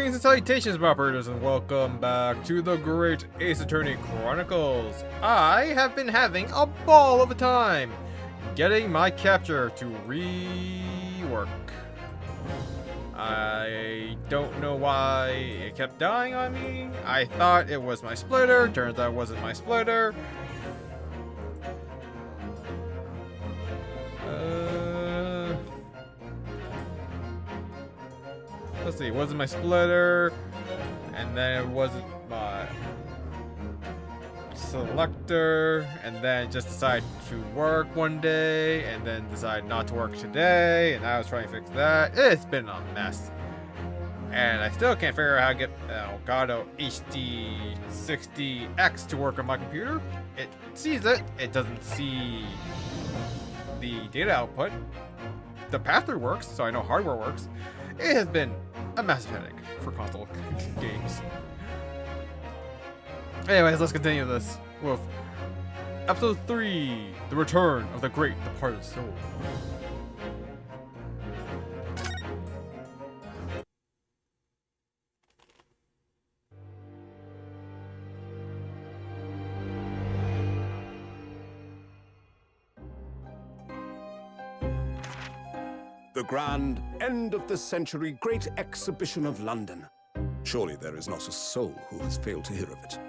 Greetings and salutations, moppers, and welcome back to the Great Aceattorney Chronicles. I have been having a ball of a time getting my capture to rework. I don't know why it kept dying on me. I thought it was my splitter, turns out it wasn't my splitter. Let's see, it wasn't my splitter, and then it wasn't my selector, and then it just decided to work one day, and then decided not to work today, and I was trying to fix that. It's been a mess. And I still can't figure out how to get Elgato HD60X to work on my computer. It sees it, it doesn't see the data output. The path-through works, so I know hardware works. It has been a massive headache for console games. Anyways, let's continue this with episode 3, The Return of the Great Departed Soul. The grand end of the century great exhibition of London. Surely there is not a soul who has failed to hear of it.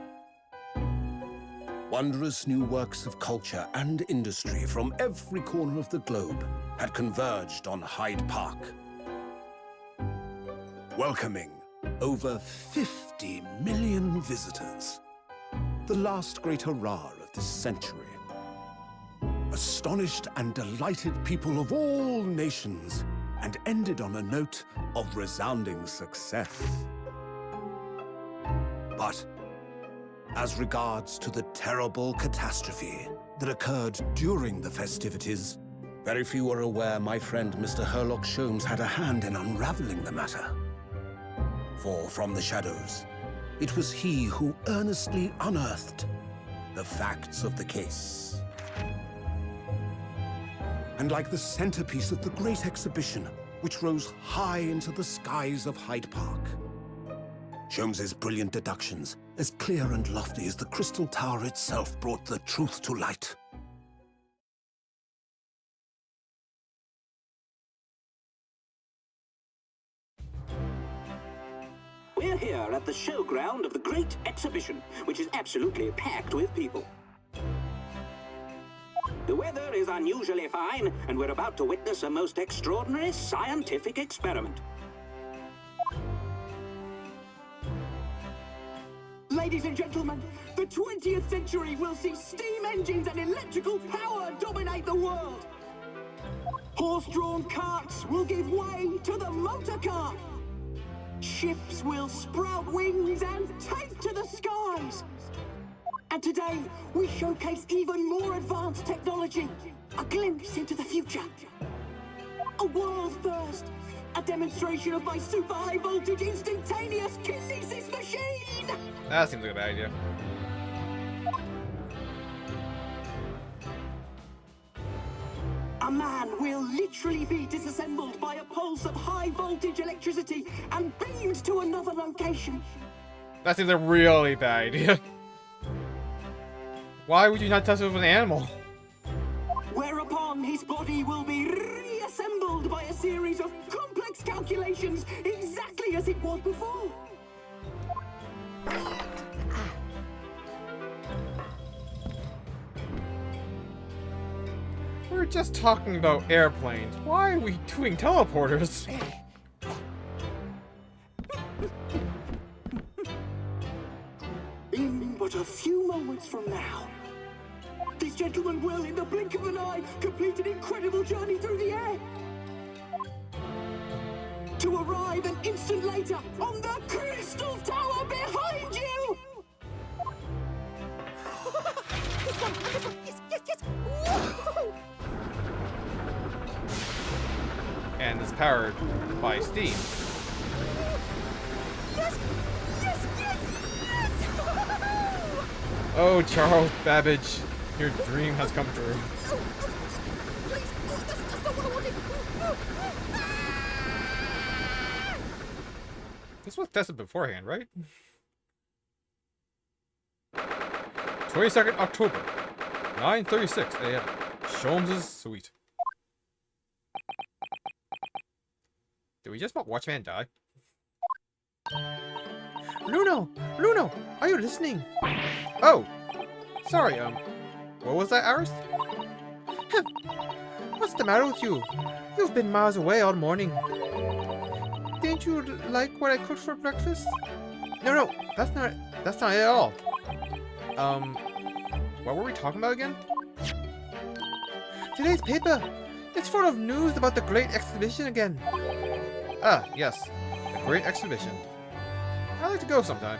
Wondrous new works of culture and industry from every corner of the globe had converged on Hyde Park, welcoming over 50 million visitors. The last great hurrah of this century. Astonished and delighted people of all nations, and ended on a note of resounding success. But as regards to the terrible catastrophe that occurred during the festivities, very few are aware my friend Mr. Herlock Sholmes had a hand in unraveling the matter. For from the shadows, it was he who earnestly unearthed the facts of the case. And like the centerpiece of the great exhibition, which rose high into the skies of Hyde Park, Sholmes's brilliant deductions, as clear and lofty as the Crystal Tower itself, brought the truth to light. We're here at the showground of the Great Exhibition, which is absolutely packed with people. The weather is unusually fine, and we're about to witness a most extraordinary scientific experiment. Ladies and gentlemen, the 20th century will see steam engines and electrical power dominate the world. Horse-drawn carts will give way to the motor car. Ships will sprout wings and take to the skies. And today, we showcase even more advanced technology. A glimpse into the future. A world first. A demonstration of my super high voltage instantaneous kinesis machine! That seems like a bad idea. A man will literally be disassembled by a pulse of high voltage electricity and beamed to another location. That seems like a really bad idea. Why would you not test it with an animal? Whereupon his body will be reassembled by a series of complex calculations exactly as it was before. We're just talking about airplanes. Why are we doing teleporters? In but a few moments from now, this gentleman will, in the blink of an eye, complete an incredible journey through the air. To arrive an instant later on the Crystal Tower behind you! This one! Yes! Woo! And it's powered by steam. Yes! Oh, Charles Babbage, your dream has come true. Please! That's not what I wanted! This was tested beforehand, right? 22nd October, 9:36 a.m. Sholmes' suite. Did we just watch man die? Luno, are you listening? Oh! Sorry, what was that, Aris? What's the matter with you? You've been miles away all morning. Didn't you like what I cooked for breakfast? No, that's not it at all. What were we talking about again? Today's paper. It's full of news about the Great Exhibition again. Ah, yes. The Great Exhibition. I'd like to go sometime.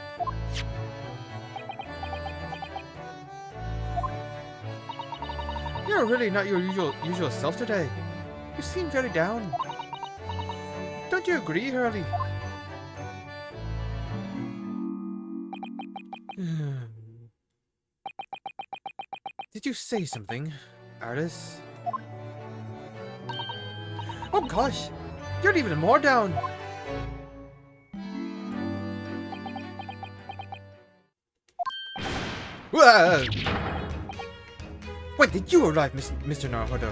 You're really not your usual self today. You seem very down. Don't you agree, Hurley? Did you say something, Artis? Oh gosh, you're even more down. Whoa! When did you arrive, Mr. Naruto?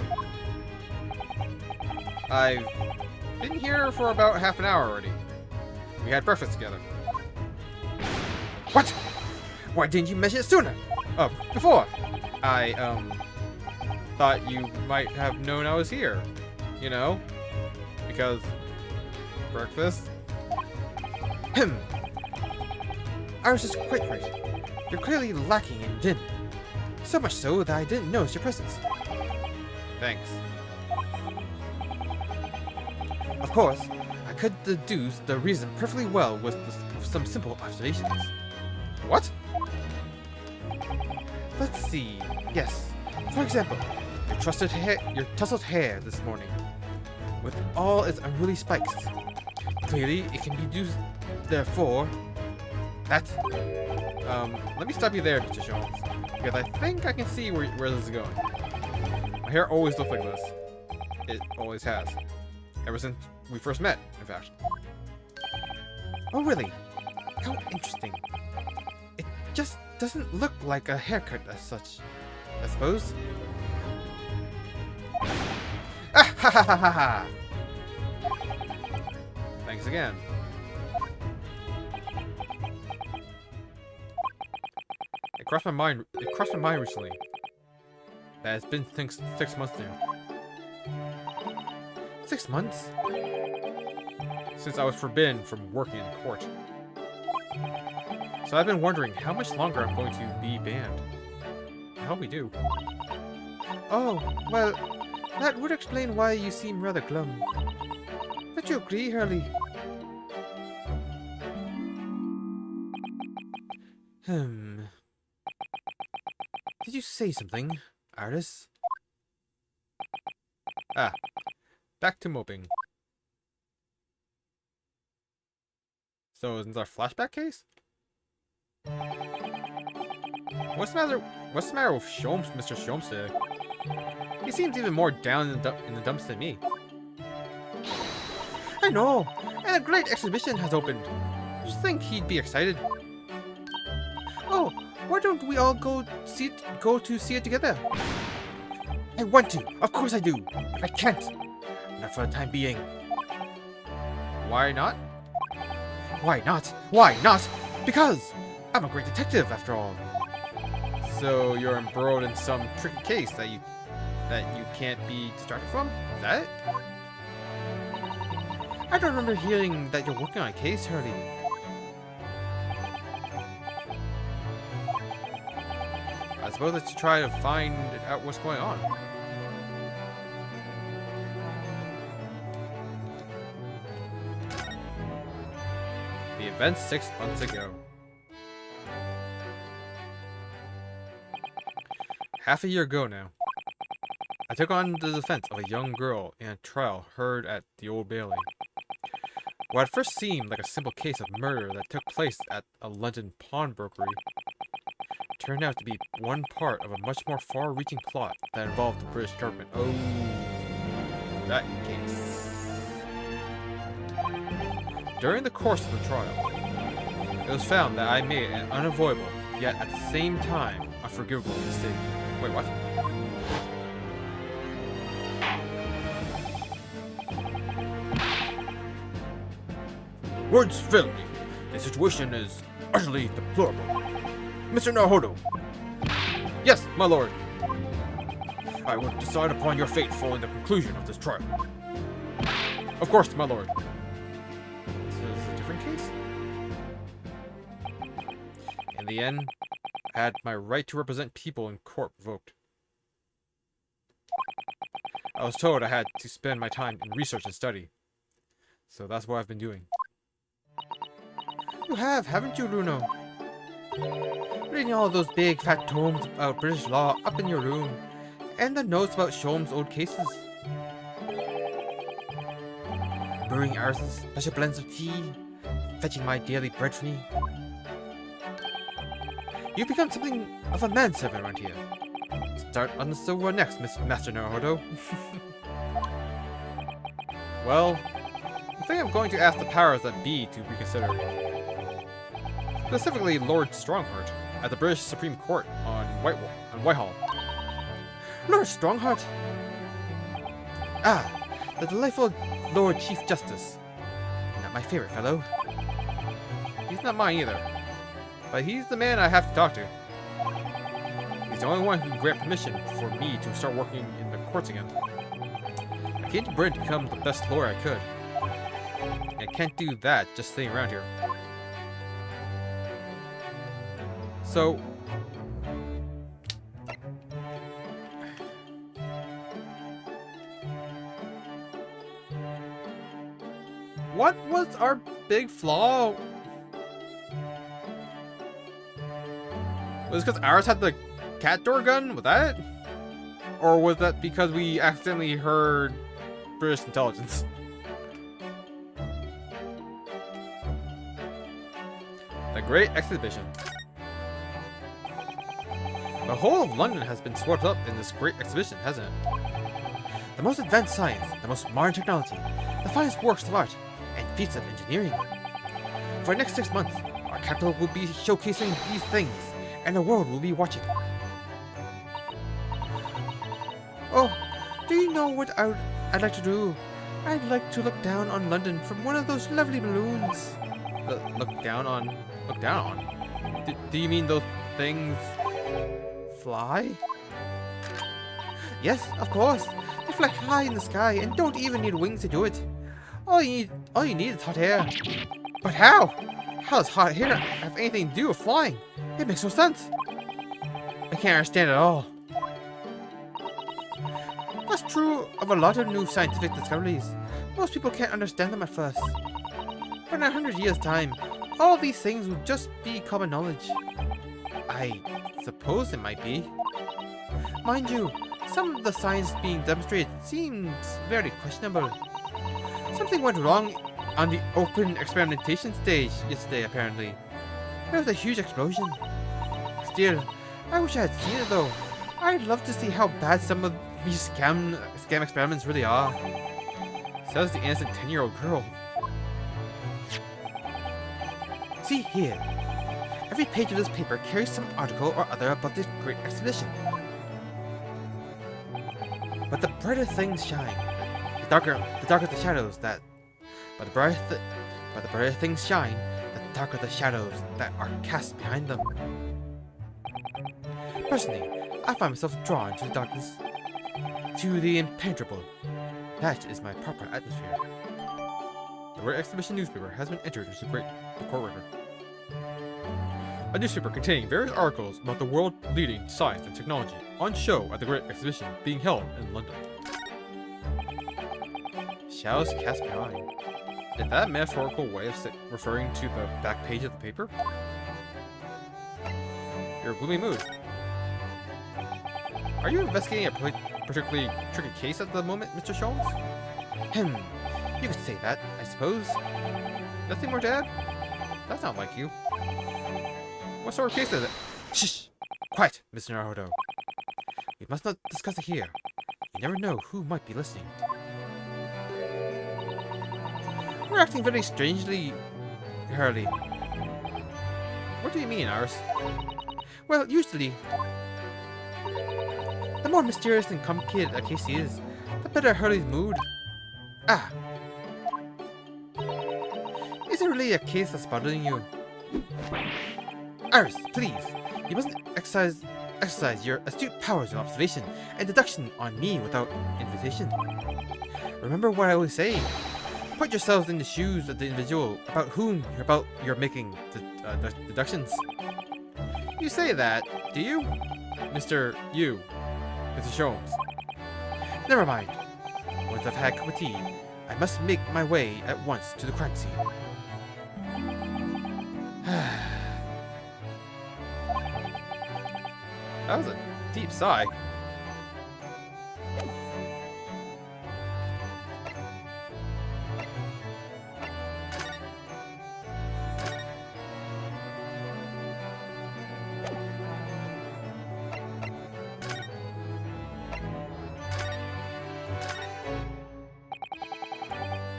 I've been here for about half an hour already. We had breakfast together. What? Why didn't you mention it sooner? Oh, before! I, thought you might have known I was here. You know? Because... breakfast? Iris is quite right. You're clearly lacking in din. So much so that I didn't notice your presence. Thanks. Of course, I could deduce the reason perfectly well with some simple observations. What? Let's see. Yes. For example, your tousled hair this morning, with all its unruly spikes. Clearly, it can be used. Therefore, that. Let me stop you there, Mr. Jones, because I think I can see where this is going. My hair always looked like this. It always has. Ever since we first met, in fact. Oh, really? How interesting. It just doesn't look like a haircut as such, I suppose. Ah ha ha ha ha ha! Thanks again. It crossed my mind recently that it's been 6 months now. 6 months? Since I was forbidden from working in court. So I've been wondering how much longer I'm going to be banned. I hope we do. Oh, well, that would explain why you seem rather glum. Don't you agree, Hurley? Did you say something, Artis? Ah, back to moping. So is this our flashback case? What's the matter with Mr. Sholmes today? He seems even more down in the dumps than me. I know, and a great exhibition has opened. You'd think he'd be excited. Oh, why don't we all go to see it together? I want to, of course I do, but I can't. Not for the time being. Why not? Why not? Why not? Because I'm a great detective, after all. So you're embroiled in some tricky case that you can't be distracted from? Is that it? I don't remember hearing that you're working on a case, Hurley. I suppose it's to try to find out what's going on. The event 6 months ago. Half a year ago now. I took on the defense of a young girl in a trial heard at the Old Bailey. What at first seemed like a simple case of murder that took place at a London pawnbrokery turned out to be one part of a much more far-reaching plot that involved the British government. Oh, that case. During the course of the trial, it was found that I made an unavoidable, yet at the same time, unforgivable mistake. Wait, what? Words fail me. The situation is utterly deplorable. Mr. Naruhodo. Yes, my lord. I will decide upon your fate following the conclusion of this trial. Of course, my lord. This is a different case? In the end, I had my right to represent people in court revoked. I was told I had to spend my time in research and study. So that's what I've been doing. You have, haven't you, Luno? Reading all those big fat tomes about British law up in your room, and the notes about Sholmes' old cases. Brewing our special blends of tea, fetching my daily bread for me. You've become something of a manservant around here. Start on the silver next, Master Naruhodo. Well, I think I'm going to ask the powers that be to reconsider. Specifically, Lord Strongheart at the British Supreme Court on Whitehall. Lord Strongheart? Ah, the delightful Lord Chief Justice. Not my favorite fellow. He's not mine either. But he's the man I have to talk to. He's the only one who can grant permission for me to start working in the courts again. I came to Britain to become the best lawyer I could. And I can't do that just sitting around here. So... what was our big flaw? Was it because ours had the cat door gun? Was that it? Or was that because we accidentally heard British intelligence? The Great Exhibition. The whole of London has been swept up in this great exhibition, hasn't it? The most advanced science, the most modern technology, the finest works of art, and feats of engineering. For the next 6 months, our capital will be showcasing these things, and the world will be watching. Oh, do you know what I'd like to do? I'd like to look down on London from one of those lovely balloons. Look down on? Do you mean those things fly? Yes, of course. They fly high in the sky and don't even need wings to do it. All you need is hot air. But how? How does hot air have anything to do with flying? It makes no sense. I can't understand it at all. That's true of a lot of new scientific discoveries. Most people can't understand them at first. But in 100 years' time, all these things will just be common knowledge. I suppose it might be. Mind you, some of the science being demonstrated seems very questionable. Something went wrong on the open experimentation stage yesterday, apparently. There was a huge explosion. Still, I wish I had seen it though. I'd love to see how bad some of these scam experiments really are. Says the innocent 10-year-old girl. See here. Every page of this paper carries some article or other about this great exhibition. But the brighter things shine. The darker the shadows that. But the brighter things shine, the darker the shadows that are cast behind them. Personally, I find myself drawn to the darkness, to the impenetrable. That is my proper atmosphere. The Great Exhibition newspaper has been entered into the court record. A newspaper containing various articles about the world-leading science and technology on show at the Great Exhibition being held in London. Shadows cast behind. Is that a metaphorical way of referring to the back page of the paper? You're a gloomy mood. Are you investigating a particularly tricky case at the moment, Mr. Sholmes? You could say that, I suppose. Nothing more to add? That's not like you. What sort of case is it? Shh! Quiet, Mr. Naruhodo. We must not discuss it here. You never know who might be listening. You're acting very strangely, Hurley. What do you mean, Iris? Well, usually, the more mysterious and complicated a case is, the better Hurley's mood. Ah. Is it really a case that's bothering you? Iris, please. You mustn't exercise your astute powers of observation and deduction on me without invitation. Remember what I always say. Put yourselves in the shoes of the individual about whom you're making deductions. You say that, do you? Mr. Sholmes. Never mind. Once I've had a cup of tea, I must make my way at once to the crime scene. That was a deep sigh.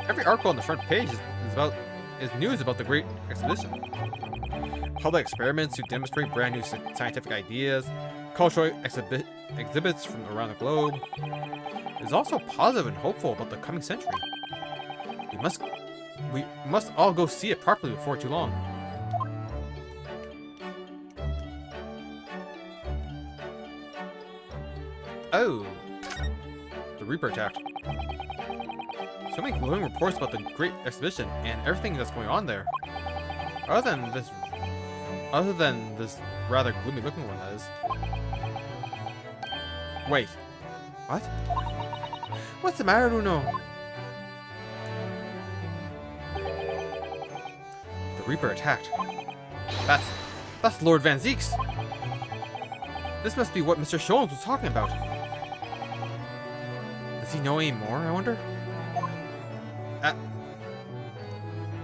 Every article on the front page is news about the Great Exhibition. Public experiments to demonstrate brand new scientific ideas, cultural exhibits from around the globe. It's also positive and hopeful about the coming century. We must all go see it properly before too long. Oh, the Reaper attacked. So many glowing reports about the Great Exhibition and everything that's going on there. Other than this rather gloomy looking one, that is. Wait. What? What's the matter, Luno? The Reaper attacked. That's Lord Van Zeeks. This must be what Mr. Sholmes was talking about. Does he know any more, I wonder?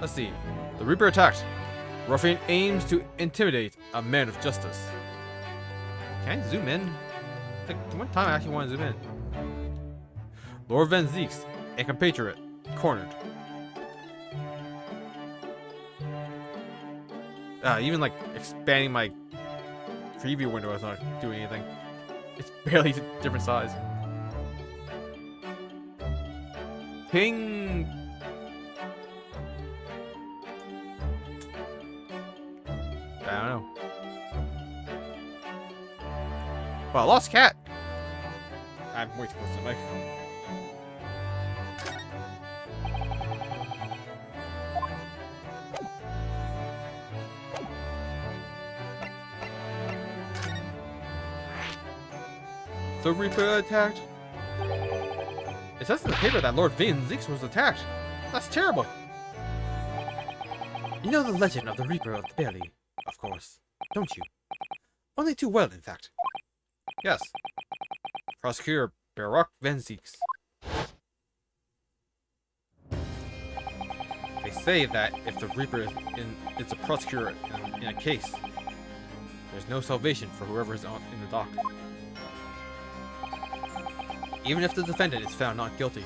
Let's see. The Reaper attacked. Ruffian aims to intimidate a man of justice. Can I zoom in? Like, one time I actually want to zoom in. Lord Van Zeeks, a compatriot, cornered. Even like expanding my preview window is not doing anything. It's barely a different size. Ping. I don't know. Well, I lost cat. I'm way too close to the mic. The Reaper attacked. It says in the paper that Lord Van Zeeks was attacked. That's terrible. You know the legend of the Reaper of the Belly, of course, don't you? Only too well, in fact. Yes. Prosecutor Barak Van Zeeks. They say that if the Reaper is a prosecutor in a case, there's no salvation for whoever is in the dock. Even if the defendant is found not guilty.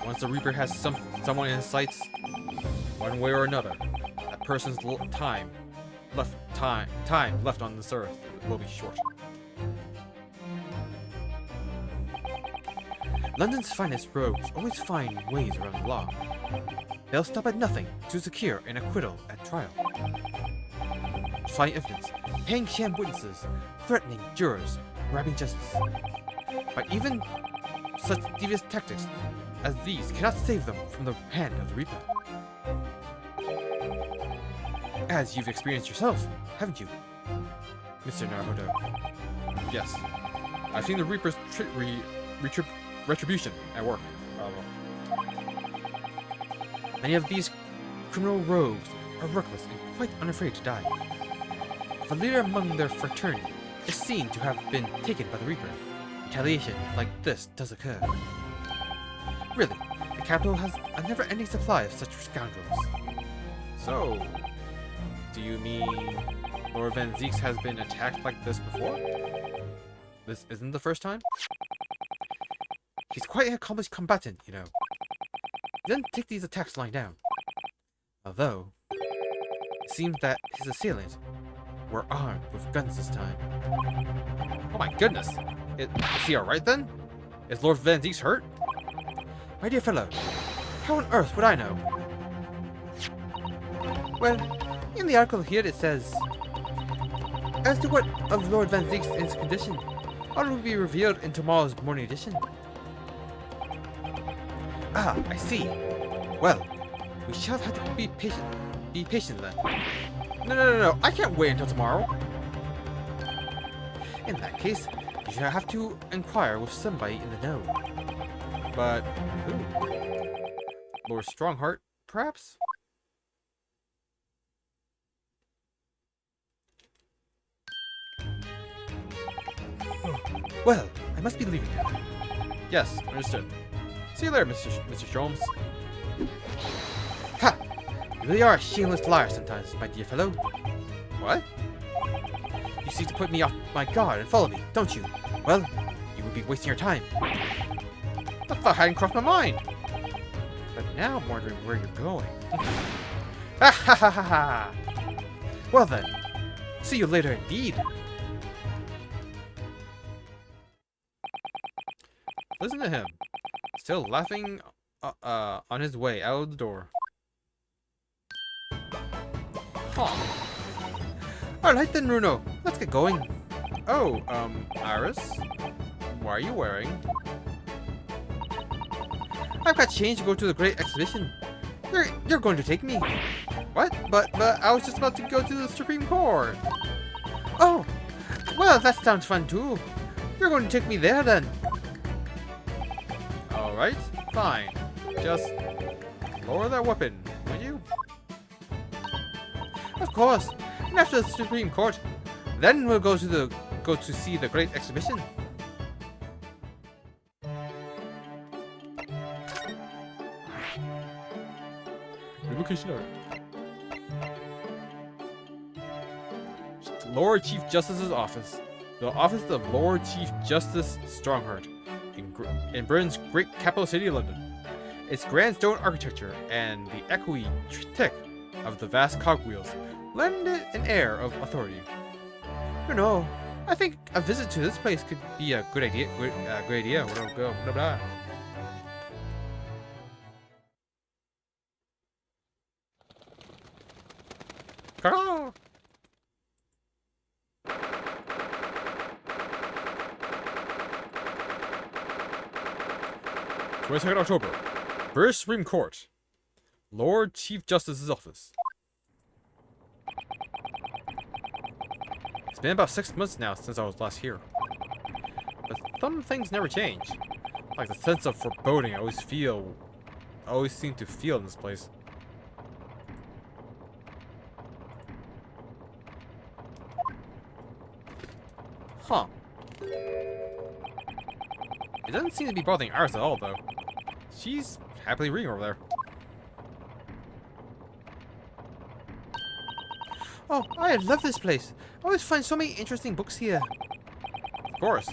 Once the Reaper has someone in his sights, one way or another, that person's time left on this earth will be short. London's finest rogues always find ways around the law. They'll stop at nothing to secure an acquittal at trial. Defying evidence, paying sham witnesses, threatening jurors, robbing justice. But even such devious tactics as these cannot save them from the hand of the Reaper. As you've experienced yourself, haven't you, Mr. Naruto? Yes. I've seen the Reaper's retribution at work. Many of these criminal rogues are reckless and quite unafraid to die. If a leader among their fraternity is seen to have been taken by the Reaper, retaliation like this does occur. Really, the capital has a never-ending supply of such scoundrels. So, do you mean Lord Van Zeeks has been attacked like this before? This isn't the first time? He's quite an accomplished combatant, you know. He doesn't take these attacks lying down. Although, it seems that his assailants were armed with guns this time. Oh my goodness. Is he alright then? Is Lord Van Zieks hurt? My dear fellow, how on earth would I know? Well, in the article here it says, as to what of Lord Van Zieks is condition, all will be revealed in tomorrow's morning edition. Ah, I see. Well, we shall have to be patient. Be patient then. No. I can't wait until tomorrow. In that case, you shall have to inquire with somebody in the know. But who? Lord Strongheart, perhaps? Well, I must be leaving now. Yes, understood. See you later, Mr. Sholmes. Ha! You really are a shameless liar sometimes, my dear fellow. What? You seek to put me off my guard and follow me, don't you? Well, you would be wasting your time. That thought hadn't crossed my mind. But now I'm wondering where you're going. Ha ha ha ha ha! Well then, see you later indeed. Listen to him. Still laughing on his way out of the door. Huh. Alright then, Runo. Let's get going. Oh, Iris? What are you wearing? I've got change to go to the great exhibition. You're going to take me. What? But I was just about to go to the Supreme Court. Oh, well, that sounds fun too. You're going to take me there then. Alright, fine. Just lower that weapon, will you? Of course. And after the Supreme Court, then we'll go to see the great exhibition. Revocation order. Lord Chief Justice's office. The office of Lord Chief Justice Strongheart in Britain's great capital city of London. Its grand stone architecture and the echoey tick of the vast cogwheels lend it an air of authority. You know, I think a visit to this place could be a good idea. Great idea. Blah, blah. Caw! 22nd October. British Supreme Court. Lord Chief Justice's office. It's been about 6 months now since I was last here. But some things never change. Like the sense of foreboding I always seem to feel in this place. Huh. It doesn't seem to be bothering Iris at all, though. She's happily reading over there. Oh, I love this place. I always find so many interesting books here. Of course.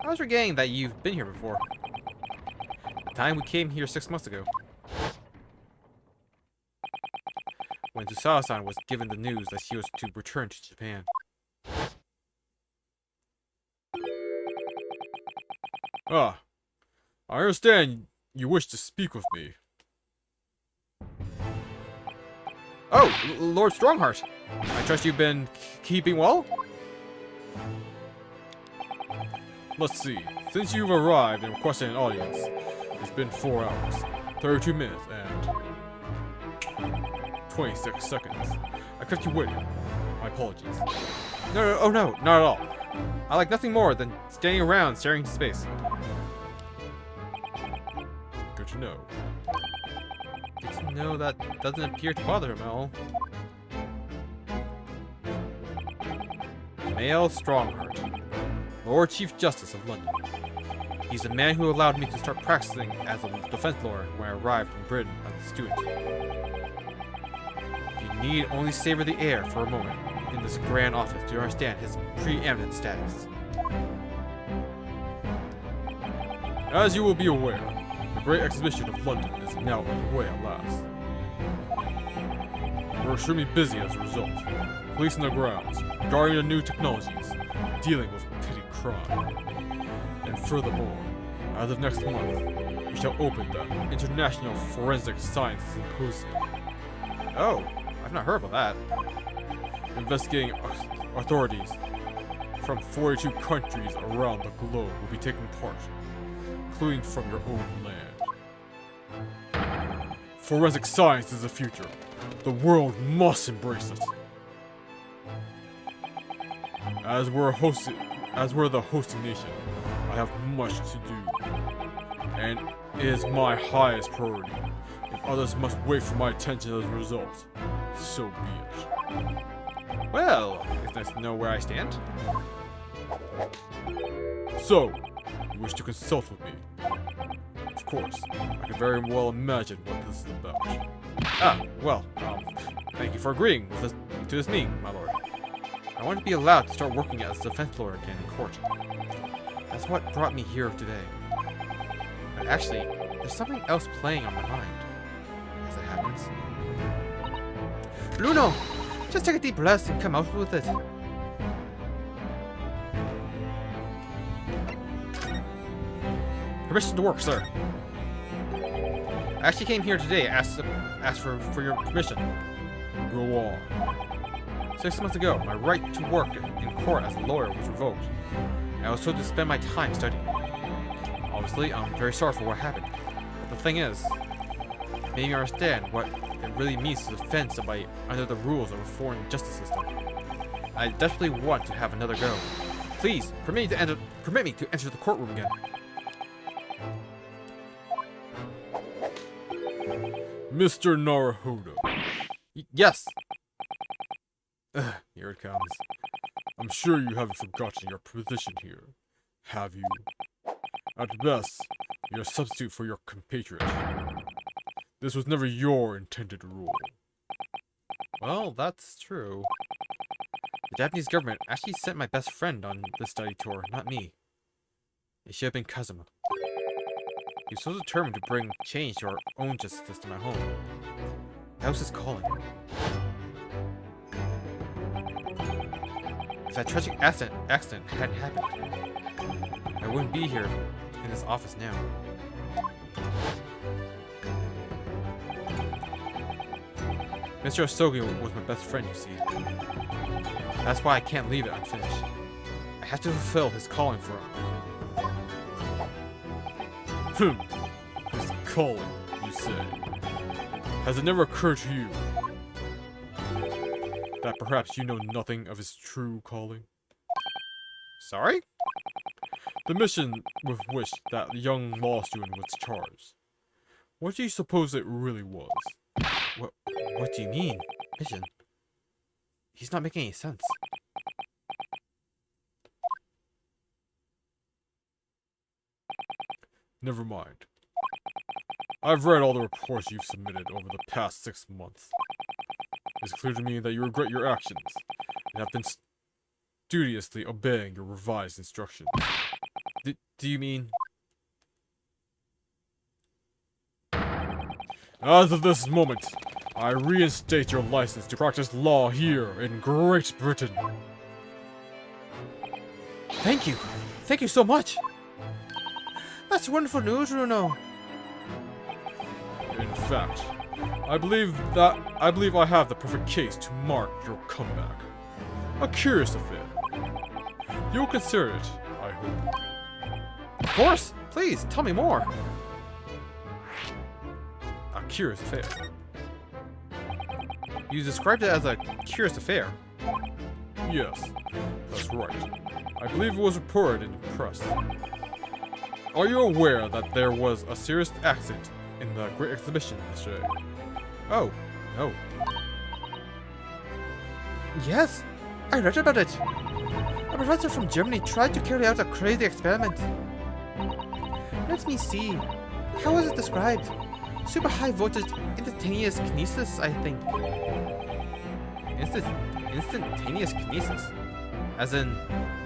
I was forgetting that you've been here before. The time we came here 6 months ago. When Tsusawa-san was given the news that she was to return to Japan. Ah, I understand you wish to speak with me. Oh, Lord Strongheart. I trust you've been keeping well? Let's see. Since you've arrived and requested an audience, it's been 4 hours, 32 minutes, and 26 seconds. I kept you waiting. My apologies. No, not at all. I like nothing more than standing around staring into space. Good to know. Good to know that doesn't appear to bother him at all. Male Strongheart, Lord Chief Justice of London. He's the man who allowed me to start practicing as a defense lawyer when I arrived in Britain as a student. You need only savor the air for a moment in this grand office to understand his preeminent status. As you will be aware, The Great Exhibition of London is now underway at last. We're extremely busy as a result. Policing the grounds, guarding the new technologies, dealing with petty crime. And furthermore, as of next month, we shall open the International Forensic Science Symposium. Oh, I've not heard about that. Investigating authorities from 42 countries around the globe will be taking part, including from your own land. Forensic science is the future. The world must embrace it. As we're the hosting nation, I have much to do, and it is my highest priority. If others must wait for my attention as a result, so be it. Well, it's nice to know where I stand. So, you wish to consult with me? Of course, I can very well imagine what this is about. Ah, well, thank you for agreeing with to this meeting, my lord. I want to be allowed to start working as a defense lawyer again in court. That's what brought me here today. But actually, there's something else playing on my mind, as it happens. Luno! Just take a deep breath and come out with it. Permission to work, sir. I actually came here today to ask for your permission. Go on. 6 months ago, my right to work in court as a lawyer was revoked, and I was told to spend my time studying. Obviously, I'm very sorry for what happened, but the thing is, it made me understand what it really means to defend somebody under the rules of a foreign justice system. I desperately want to have another go. Please, permit me to enter the courtroom again. Mr. Naruhodo. Yes! Ugh, here it comes. I'm sure you haven't forgotten your position here, have you? At best, you're a substitute for your compatriot. This was never your intended role. Well, that's true. The Japanese government actually sent my best friend on this study tour, not me. It should have been Kazuma. He was so determined to bring change to our own justice system at home. That was his calling. If that tragic accident hadn't happened, I wouldn't be here in this office now. Mr. Osogi was my best friend, you see. That's why I can't leave it unfinished. I have to fulfill his calling for him. His calling, you say? Has it never occurred to you that perhaps you know nothing of his true calling? Sorry? The mission with which that young law student was charged. What do you suppose it really was? What do you mean, mission? He's not making any sense. Never mind. I've read all the reports you've submitted over the past 6 months. It's clear to me that you regret your actions, and have been studiously obeying your revised instructions. Do you mean... As of this moment, I reinstate your license to practice law here in Great Britain. Thank you! Thank you so much! That's wonderful news, Runo. In fact, I believe I have the perfect case to mark your comeback. A curious affair. You'll consider it, I hope. Of course! Please, tell me more! A curious affair. You described it as a curious affair. Yes, that's right. I believe it was reported in the press. Are you aware that there was a serious accident in the Great Exhibition yesterday? Oh, no. Yes, I read about it. A professor from Germany tried to carry out a crazy experiment. Let me see. How was it described? Super high voltage instantaneous kinesis, I think. Instantaneous kinesis? As in,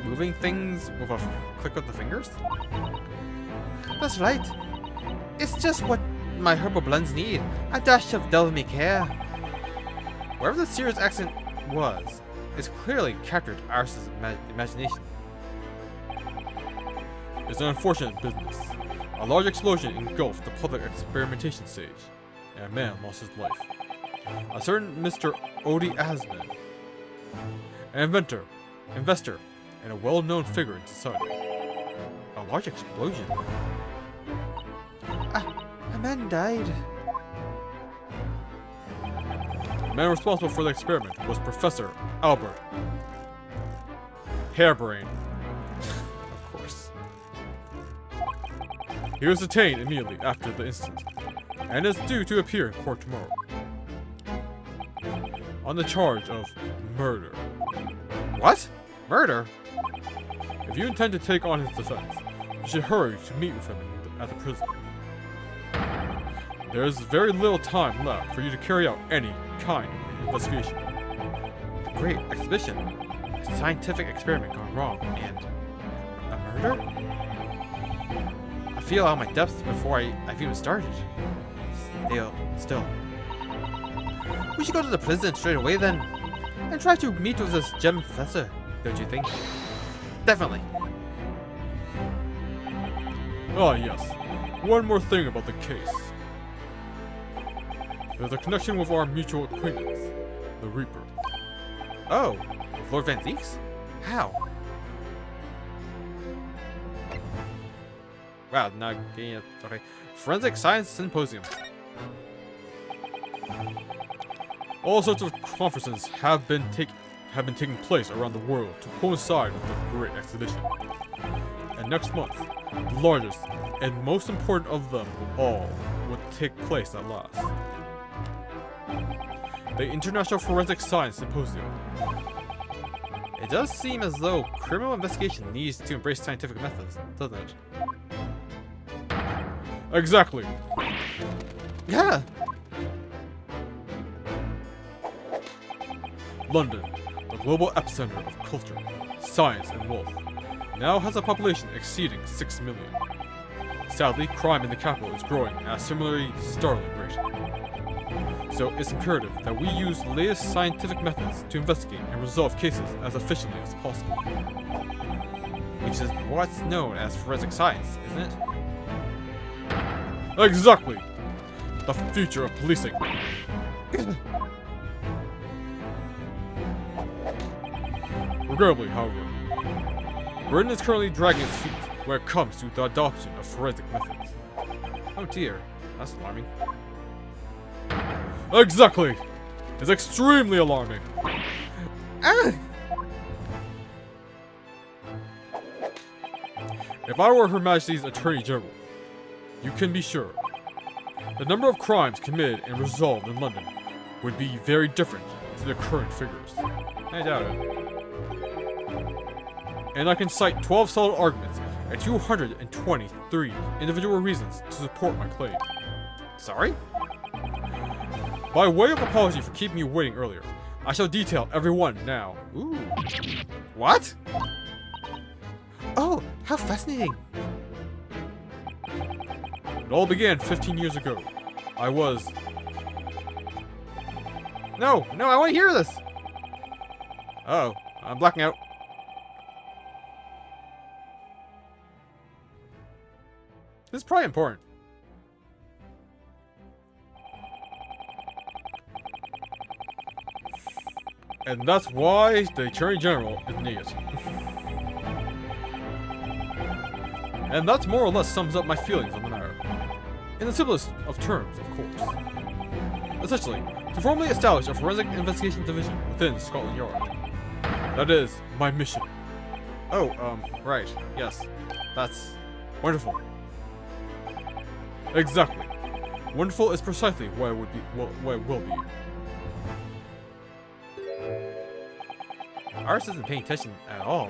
moving things with a click of the fingers? That's right. It's just what my herbal blends need. A dash of devil-may care. Wherever the serious accent was, it's clearly captured Aris's imagination. It's an unfortunate business. A large explosion engulfed the public experimentation stage, and a man lost his life. A certain Mr. Odie Asman, an inventor, investor, and a well-known figure in society. A large explosion? A man died. The man responsible for the experiment was Professor Albert Hairbrain. Of course. He was detained immediately after the incident, and is due to appear in court tomorrow on the charge of murder. What? Murder? If you intend to take on his defense, you should hurry to meet with him at the prison. There is very little time left for you to carry out any kind of investigation. The Great Exhibition. A scientific experiment gone wrong, and a murder? I feel out of my depths before I've even started. Still. We should go to the prison straight away then, and try to meet with this gem professor, don't you think? Definitely. Ah, yes. One more thing about the case. There's a connection with our mutual acquaintance, the Reaper. Oh, with Lord Van Zeeks? How? Wow, not getting it. Okay. Forensic Science Symposium. All sorts of conferences have been taking place around the world to coincide with the Great Exhibition. And next month, the largest and most important of them all will take place at last. The International Forensic Science Symposium. It does seem as though criminal investigation needs to embrace scientific methods, doesn't it? Exactly. Yeah. London, the global epicenter of culture, science, and wealth, now has a population exceeding 6 million. Sadly, crime in the capital is growing at a similarly startling rate. So it's imperative that we use the latest scientific methods to investigate and resolve cases as efficiently as possible. Which is what's known as forensic science, isn't it? Exactly! The future of policing. Regrettably, however, Britain is currently dragging its feet when it comes to the adoption of forensic methods. Oh dear, that's alarming. Exactly! It's extremely alarming. If I were Her Majesty's Attorney General, you can be sure the number of crimes committed and resolved in London would be very different to the current figures. I doubt it. And I can cite 12 solid arguments and 223 individual reasons to support my claim. Sorry? By way of apology for keeping you waiting earlier, I shall detail every one now. Ooh. What? Oh, how fascinating. It all began 15 years ago. I was... No, I want to hear this. Oh, I'm blacking out. This is probably important. And that's why the Attorney General is an idiot. And that more or less sums up my feelings on the matter. In the simplest of terms, of course. Essentially, to formally establish a forensic investigation division within Scotland Yard. That is my mission. Oh, right. Yes. That's wonderful. Exactly. Wonderful is precisely what it would be. What it will be. Aris isn't paying attention at all.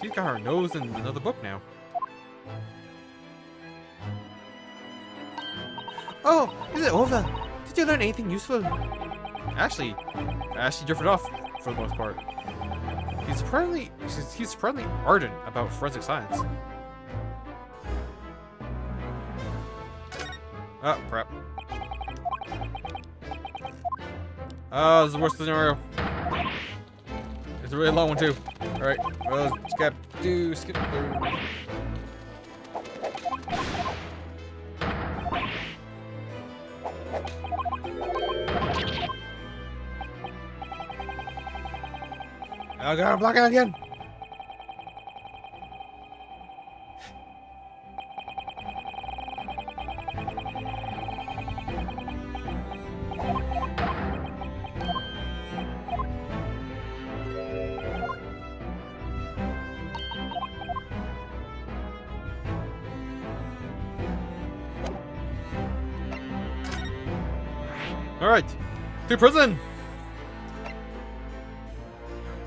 She's got her nose in another book now. Oh, is it over? Did you learn anything useful? Actually, drifted off for the most part. He's surprisingly ardent about forensic science. Oh, crap. Oh, this is the worst scenario. It's a really long one, too. Alright, well, skip through. Oh god, I'm blocking it again. Alright, to prison!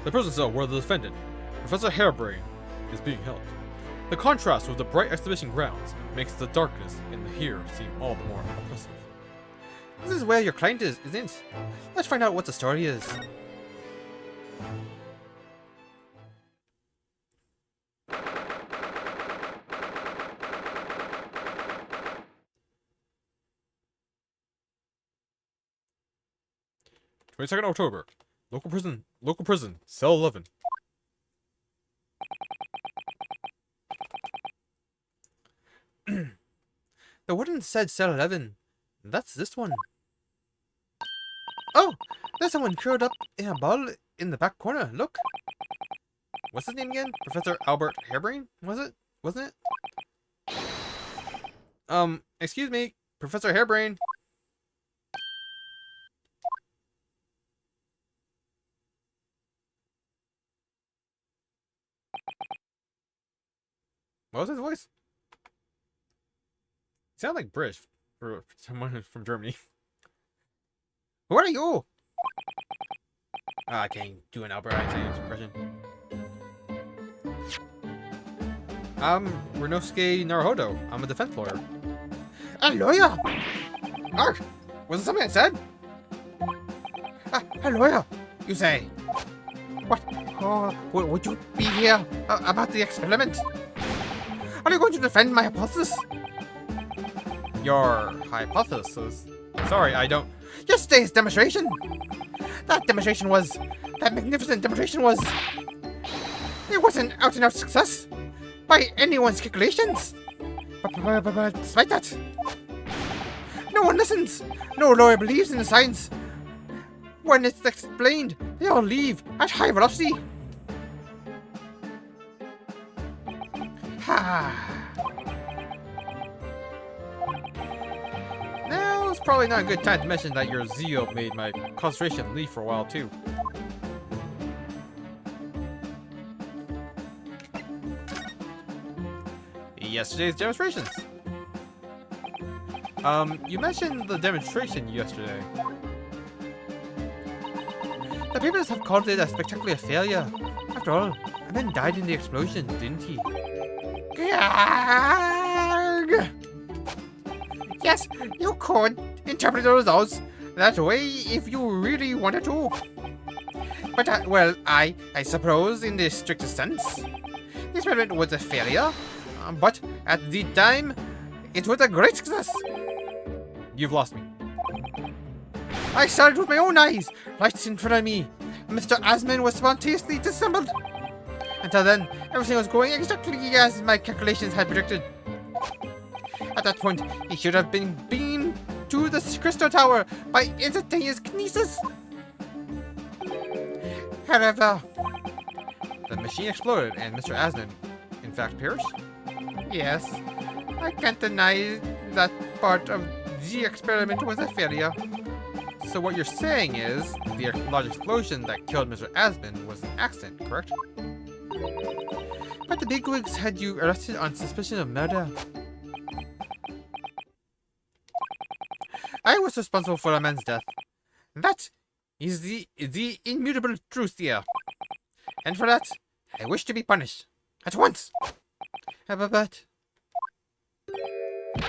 The prison cell where the defendant, Professor Harebrain, is being held. The contrast with the bright exhibition grounds makes the darkness in the here seem all the more oppressive. This is where your client is, isn't it? Let's find out what the story is. October 22nd, local prison, cell 11. The warden said cell 11. That's this one. Oh, there's someone curled up in a ball in the back corner. Look. What's his name again? Professor Albert Harebrain? Wasn't it? Excuse me, Professor Harebrain. What was his voice? He sounded like British for someone who's from Germany. What are you? I can't do an Albert Einstein impression. I'm Renosuke Naruhodo. I'm a defense lawyer. A lawyer? Ark! Was it something I said? A lawyer, you say? What? Oh, would you be here about the experiment? Are you going to defend my hypothesis? Your hypothesis? Sorry, I don't... Yesterday's demonstration! That magnificent demonstration was... It wasn't out-and-out success by anyone's calculations. But despite that, no one listens. No lawyer believes in the science. When it's explained, they all leave at high velocity. Now, it's probably not a good time to mention that your zeal made my concentration leave for a while, too. Yesterday's demonstrations. You mentioned the demonstration yesterday. The papers have called it a spectacular failure. After all, a man died in the explosion, didn't he? Yes, you could interpret the results that way if you really wanted to. But, well, I suppose in the strictest sense, the experiment was a failure. But at the time, it was a great success. You've lost me. I saw it with my own eyes, right in front of me. Mr. Asman was spontaneously disassembled. Until then, everything was going exactly as my calculations had predicted. At that point, he should have been beamed to the crystal tower by instantaneous kinesis. However, the machine exploded and Mr. Asman, in fact, perished? Yes, I can't deny that part of the experiment was a failure. So what you're saying is, the large explosion that killed Mr. Asman was an accident, correct? But the bigwigs had you arrested on suspicion of murder. I was responsible for a man's death. That is the immutable truth here. And for that, I wish to be punished. At once! But...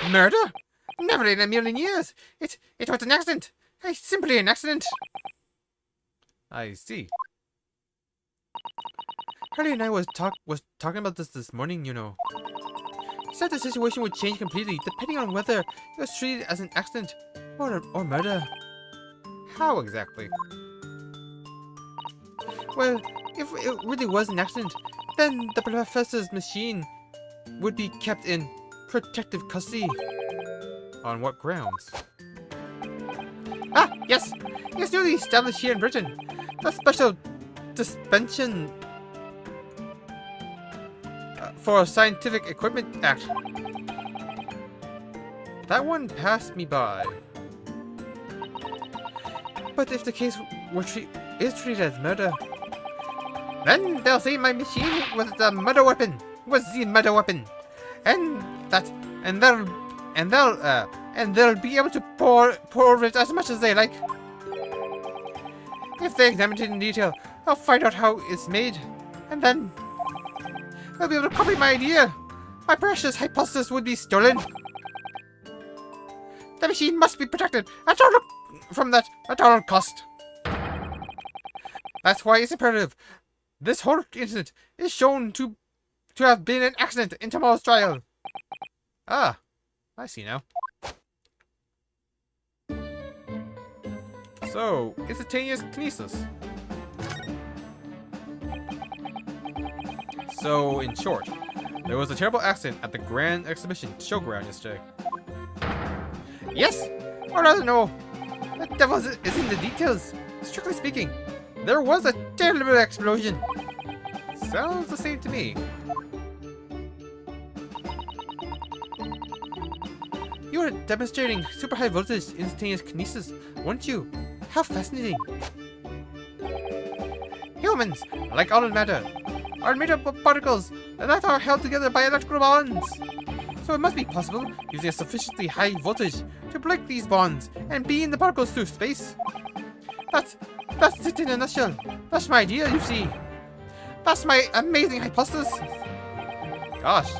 Murder? Never in a million years! It was an accident! Simply an accident! I see. Harley and I was talking about this morning, you know. said the situation would change completely depending on whether it was treated as an accident or murder. How exactly? Well, if it really was an accident, then the professor's machine would be kept in protective custody. On what grounds? Ah, yes! It's newly established here in Britain. The Special Dispensation for Scientific Equipment Act. That one passed me by. But if the case is treated as murder, then they'll say my machine was the murder weapon. And they'll be able to pour over it as much as they like. If they examine it in detail, they'll find out how it's made, and then they'll be able to copy my idea. My precious hypothesis would be stolen. The machine must be protected at all cost. That's why it's imperative this whole incident is shown to have been an accident in tomorrow's trial. Ah, I see now. So, aceattorneychronicles. So, in short, there was a terrible accident at the Grand Exhibition Showground yesterday. Yes, or rather no. The devil is in the details. Strictly speaking, there was a terrible explosion. Sounds the same to me. You were demonstrating super high voltage instantaneous kinesis, weren't you? How fascinating. Humans, like all matter, are made up of particles that are held together by electrical bonds. So it must be possible, using a sufficiently high voltage, to break these bonds and beam the particles through space. That's it in a nutshell. That's my idea, you see. That's my amazing hypothesis. Gosh,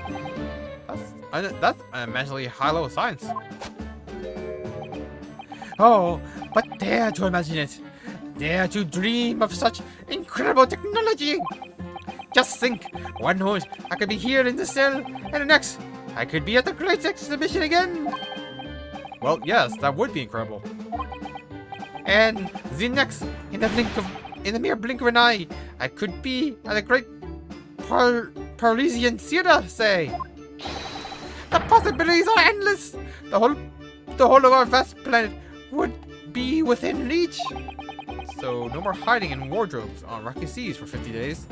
that's unimaginably high level science. Oh, but dare to imagine it. Dare to dream of such incredible technology. Just think, one moment I could be here in the cell, and the next I could be at the Great Exhibition again. Well, yes, that would be incredible. And the next, in the mere blink of an eye, I could be at a great Parisian theater, say. The possibilities are endless. The whole of our vast planet would be within reach. So no more hiding in wardrobes on rocky seas for 50 days.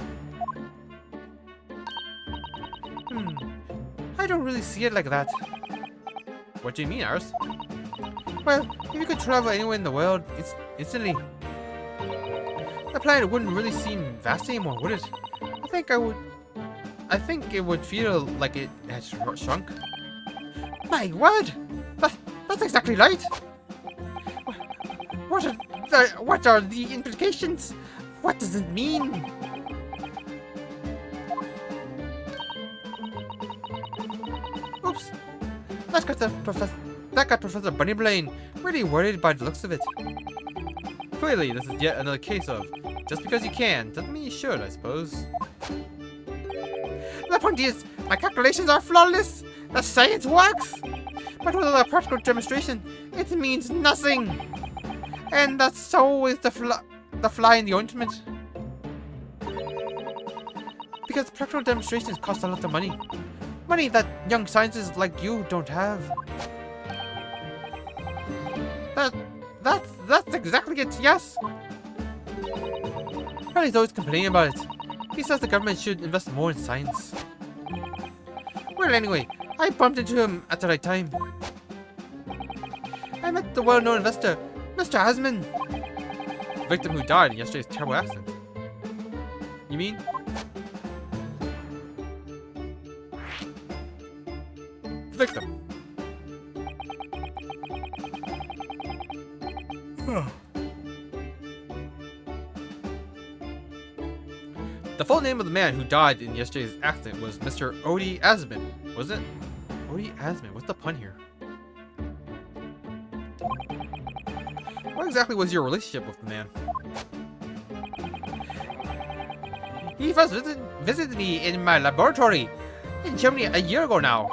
I don't really see it like that. What do you mean, Ars? Well, if you could travel anywhere in the world instantly, the planet wouldn't really seem vast anymore, would it? I think it would feel like it had shrunk. My word! That's exactly right! What are the implications? What does it mean? Oops. That got Professor Bunnybrain really worried by the looks of it. Clearly, this is yet another case of just because you can doesn't mean you should, I suppose. The point is, my calculations are flawless. The science works. But without a practical demonstration, it means nothing. And that's always the fly in the ointment. Because practical demonstrations cost a lot of money. Money that young scientists like you don't have. That's exactly it, yes? Charlie's always complaining about it. He says the government should invest more in science. Well, anyway, I bumped into him at the right time. I met the well-known investor, Mr. Asman. The victim who died in yesterday's terrible accident. You mean? The victim. The full name of the man who died in yesterday's accident was Mr. Odie Asman, was it? Odie Asman, what's the pun here? What exactly was your relationship with the man? He first visited me in my laboratory in Germany a year ago now.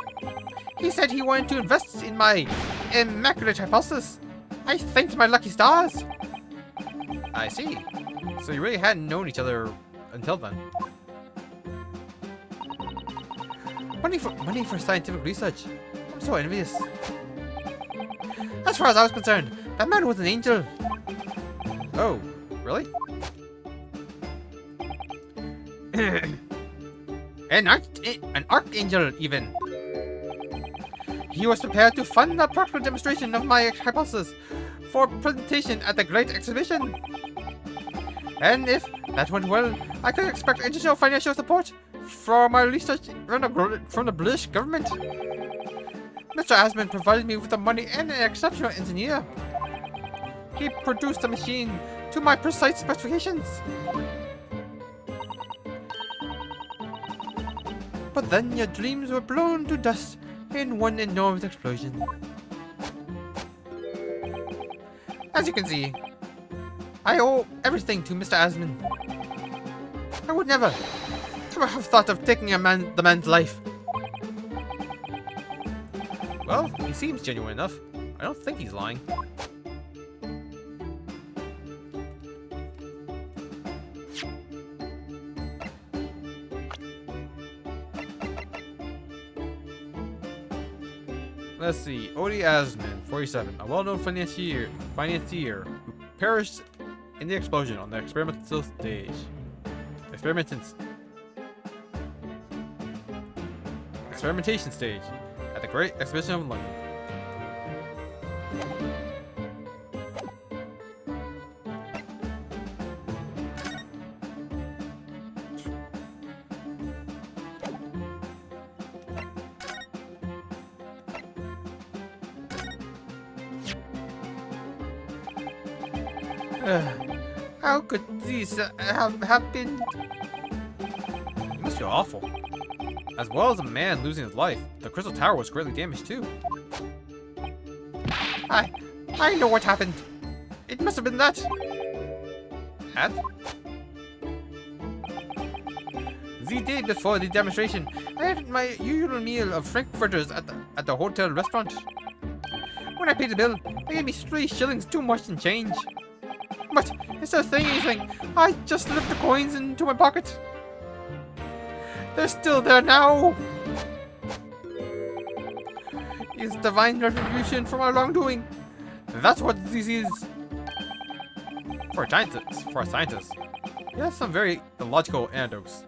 He said he wanted to invest in my immaculate hypothesis. I thanked my lucky stars. I see. So you really hadn't known each other until then. Money for scientific research. I'm so envious. As far as I was concerned, that man was an angel. Oh, really? An archangel, even. He was prepared to fund a practical demonstration of my hypothesis for presentation at the Great Exhibition. And if that went well, I could expect additional financial support for my research from the British government. Mr. Asman provided me with the money and an exceptional engineer. He produced a machine to my precise specifications. But then your dreams were blown to dust in one enormous explosion. As you can see, I owe everything to Mr. Asman. I would never have thought of taking the man's life. Well, he seems genuine enough. I don't think he's lying. Let's see. Odie Asman, 47, a well-known financier who perished in the explosion on the experimentation stage at the Great Exhibition of London. How could these have been? You must feel awful. As well as a man losing his life, the Crystal Tower was greatly damaged too. I know what happened. It must have been that. That? The day before the demonstration, I had my usual meal of frankfurters at the hotel restaurant. When I paid the bill, they gave me 3 shillings too much in change. But instead of saying anything, I just slipped the coins into my pocket. They're still there now. It's divine retribution for my wrongdoing. That's what this is. For a scientist, he has some very illogical anecdotes.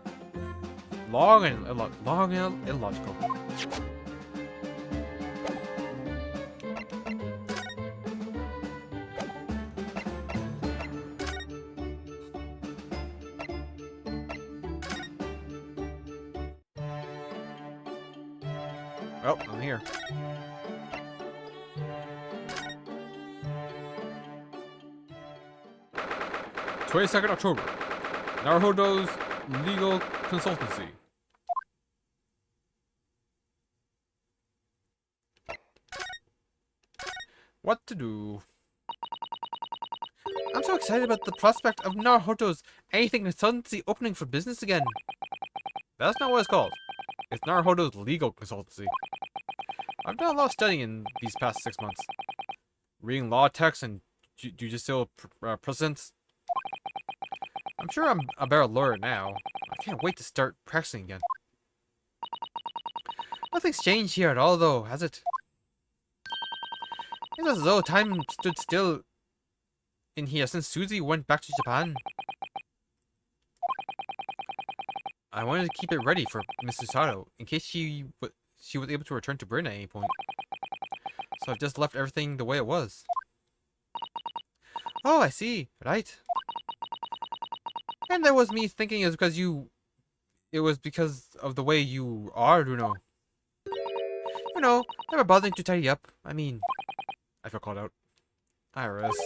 Long and illogical. Oh, I'm here. October 22nd, Naruhodo's legal consultancy. What to do? I'm so excited about the prospect of Naruhodo's anything consultancy opening for business again. That's not what it's called. It's Naruhodo's legal consultancy. I've done a lot of studying in these past 6 months. Reading law texts and judicial precedents. I'm sure I'm a better lawyer now. I can't wait to start practicing again. Nothing's changed here at all though, has it? It's as though time stood still in here since Susie went back to Japan. I wanted to keep it ready for Mrs. Sato in case she was able to return to Britain at any point. So I've just left everything the way it was. Oh, I see. Right. And there was me thinking it was because of the way you are, Bruno. You know, never bothering to tidy up. I mean, I feel called out. Iris.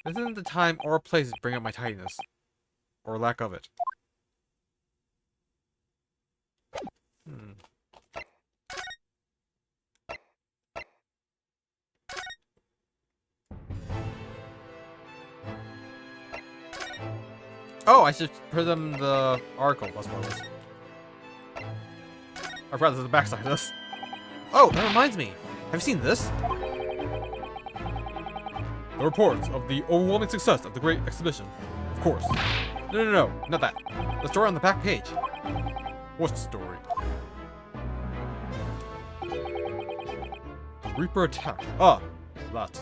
This isn't the time or place to bring up my tidiness. Or lack of it. Oh, I should put them the article. That's what it was. I forgot there's the backside of this. Oh, that reminds me. Have you seen this? The reports of the overwhelming success of the Great Exhibition. Of course. No, not that. The story on the back page. What story? The Reaper attack. Ah, that.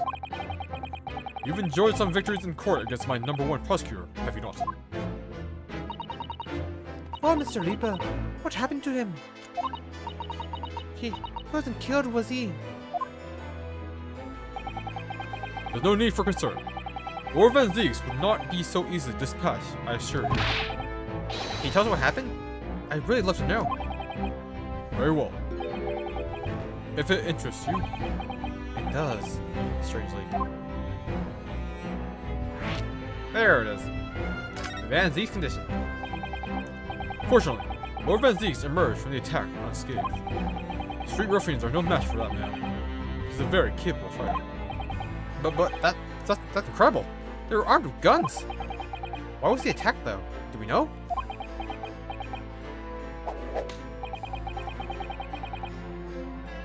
You've enjoyed some victories in court against my #1 prosecutor, have you not? Oh, Mr. Reaper, what happened to him? He wasn't killed, was he? There's no need for concern. Lord Van Zieks would not be so easily dispatched, I assure you. Can you tell us what happened? I'd really love to know. Very well. If it interests you. It does, strangely. There it is. Van Zieks condition. Fortunately, Lord Van Zieks emerged from the attack unscathed. Street ruffians are no match for that man. He's a very capable fighter. But that's incredible. They were armed with guns. Why was he attacked though? Do we know?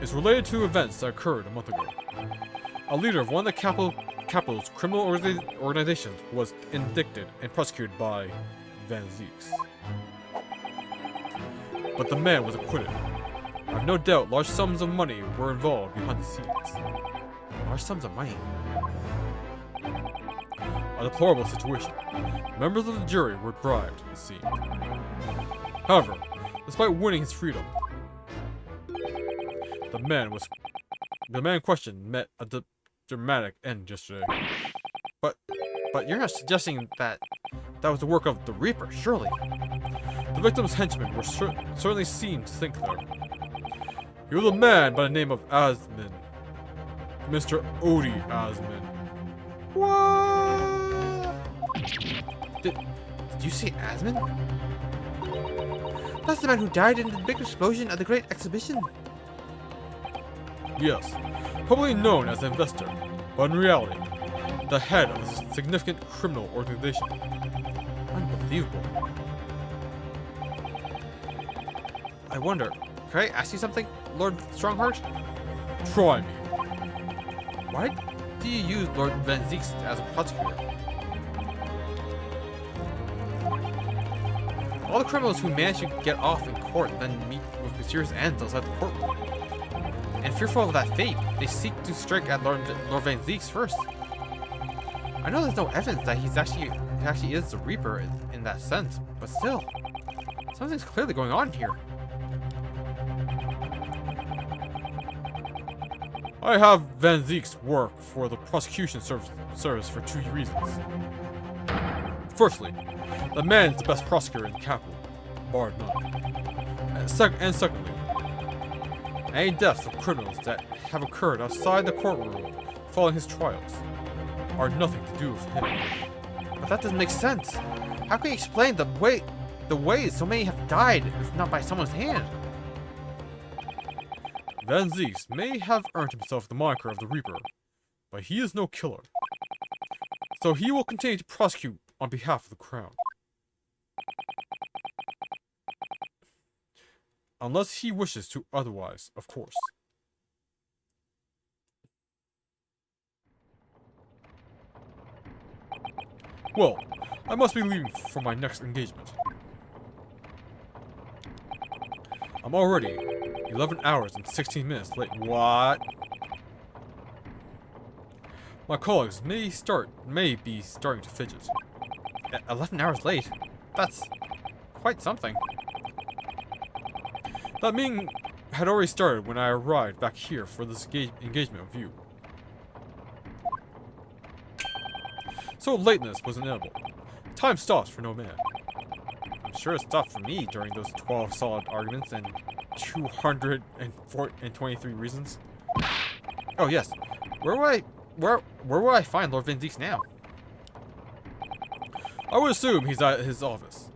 It's related to events that occurred a month ago. A leader of one of the capital's criminal organizations was indicted and prosecuted by Van Zieks. But the man was acquitted. I have no doubt large sums of money were involved behind the scenes. Large sums of money. A deplorable situation. Members of the jury were bribed, it seemed. However, despite winning his freedom, the man in question met a dramatic end yesterday. But you're not suggesting that was the work of the Reaper, surely? The victim's henchmen were certainly seen to think so. He was a man by the name of Asmin. Mr. Odie Asmin. What? Did you say Asmin? That's the man who died in the big explosion at the Great Exhibition. Yes, probably known as an investor, but in reality, the head of a significant criminal organization. Unbelievable. I wonder, can I ask you something, Lord Strongheart? Try me. Why do you use Lord Van Zieks as a prosecutor? All the criminals who manage to get off in court then meet with mysterious ends outside the courtroom. And fearful of that fate, they seek to strike at Lord Van Zieks first. I know there's no evidence that he actually is the Reaper in that sense, but still, something's clearly going on here. I have Van Zieks work for the prosecution service for 2 reasons. Firstly, the man is the best prosecutor in the capital, bar none. And secondly, any deaths of criminals that have occurred outside the courtroom following his trials are nothing to do with him. But that doesn't make sense. How can you explain the ways so many have died if not by someone's hand? Van Zieks may have earned himself the moniker of the Reaper, but he is no killer. So he will continue to prosecute on behalf of the crown. Unless he wishes to otherwise, of course. Well, I must be leaving for my next engagement. I'm already 11 hours and 16 minutes late. What? My colleagues may be starting to fidget. 11 hours late? That's quite something. That meeting had already started when I arrived back here for this engagement with you. So lateness was inevitable. Time stops for no man. I'm sure it stopped for me during those 12 solid arguments and 223 reasons. Oh yes, where will I find Lord Van Zieks now? I would assume he's at his office.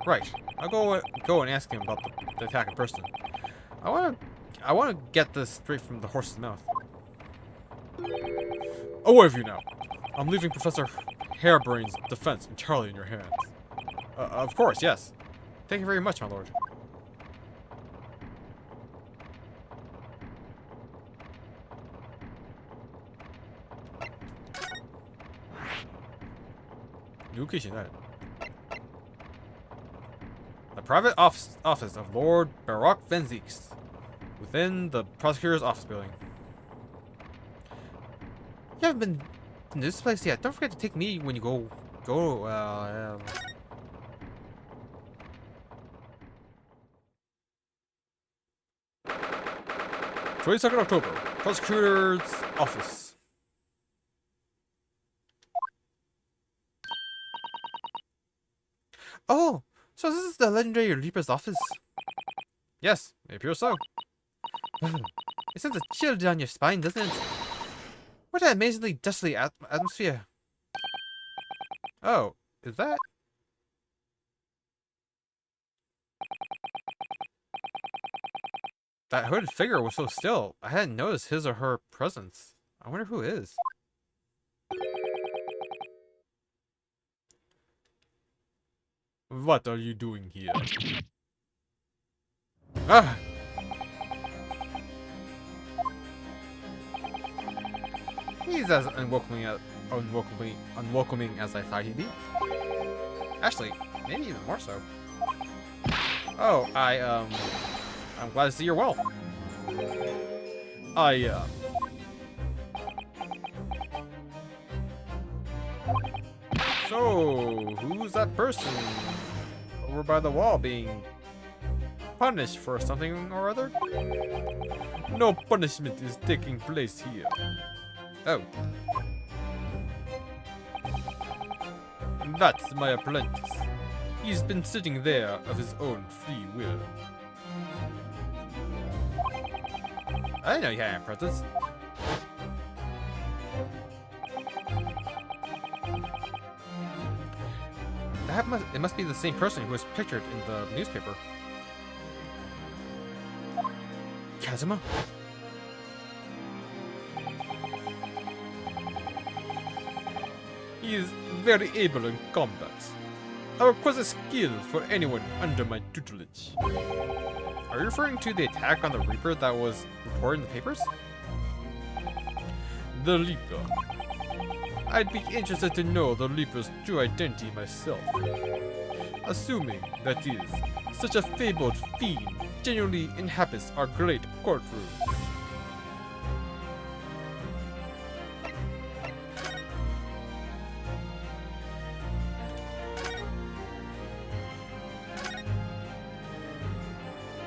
Right. I'll go and ask him about the attack in person. I want to get this straight from the horse's mouth. Away with you now. I'm leaving Professor Harebrain's defense entirely in your hands. Of course, yes. Thank you very much, my lord. New location added. The private office of Lord Barak Venziks, within the prosecutor's office building. You haven't been in this place yet. Don't forget to take me when you go. 22nd October, prosecutor's office. Oh, so this is the legendary Reaper's office? Yes, it appears so. It sends a chill down your spine, doesn't it? What an amazingly dusty atmosphere. Oh, is that? That hooded figure was so still. I hadn't noticed his or her presence. I wonder who it is. What are you doing here? Ah! He's as unwelcoming as I thought he'd be. Actually, maybe even more so. Oh, I'm glad to see you're well. So, who's that person over by the wall being punished for something or other? No punishment is taking place here. Oh. That's my apprentice. He's been sitting there of his own free will. I didn't know you had an apprentice. It must be the same person who was pictured in the newspaper. Kazuma? He is very able in combat. I request a skill for anyone under my tutelage. Are you referring to the attack on the Reaper that was reported in the papers? The Reaper. I'd be interested to know the Reaper's true identity myself. Assuming, that is, such a fabled fiend genuinely inhabits our great courtrooms.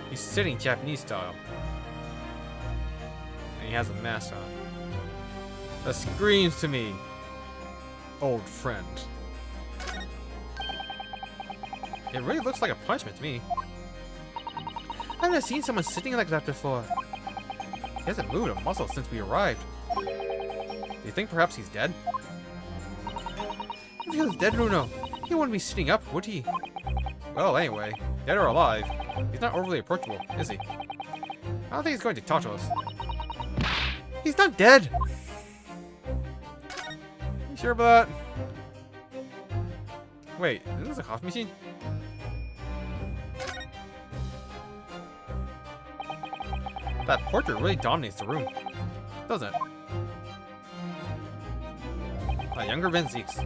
He's sitting Japanese style. And he has a mask on. That screams to me, old friend. It really looks like a punishment to me. I haven't seen someone sitting like that before. He hasn't moved a muscle since we arrived. Do you think perhaps he's dead? If he was dead, Bruno, he wouldn't be sitting up, would he? Well, anyway, dead or alive, he's not overly approachable, is he? I don't think he's going to talk to us. He's not dead! You sure about that? Wait, is this a coffee machine? That portrait really dominates the room, doesn't it? A younger Venziks.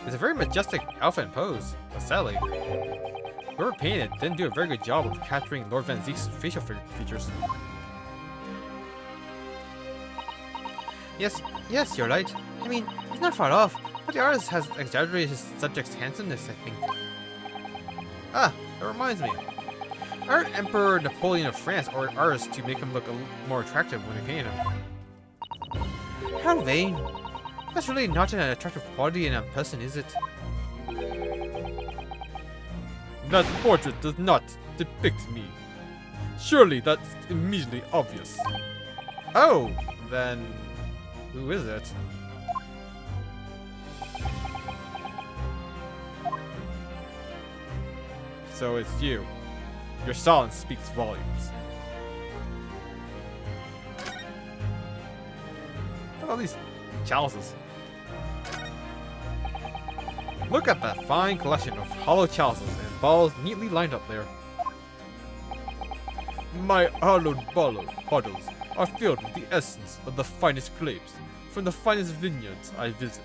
It's a very majestic outfit and pose, but sadly, whoever painted it didn't do a very good job of capturing Lord Venziks' facial features. Yes, you're right. I mean, he's not far off, but the artist has exaggerated his subject's handsomeness, I think. Ah, that reminds me. Our Emperor Napoleon of France ordered artists to make him look more attractive when they painted him. How vain. That's really not an attractive quality in a person, is it? That portrait does not depict me. Surely that's immediately obvious. Oh, then who is it? So it's you. Your silence speaks volumes. Look at all these chalices. Look at that fine collection of hollow chalices and bottles neatly lined up there. My hallowed bottles are filled with the essence of the finest grapes from the finest vineyards I visit.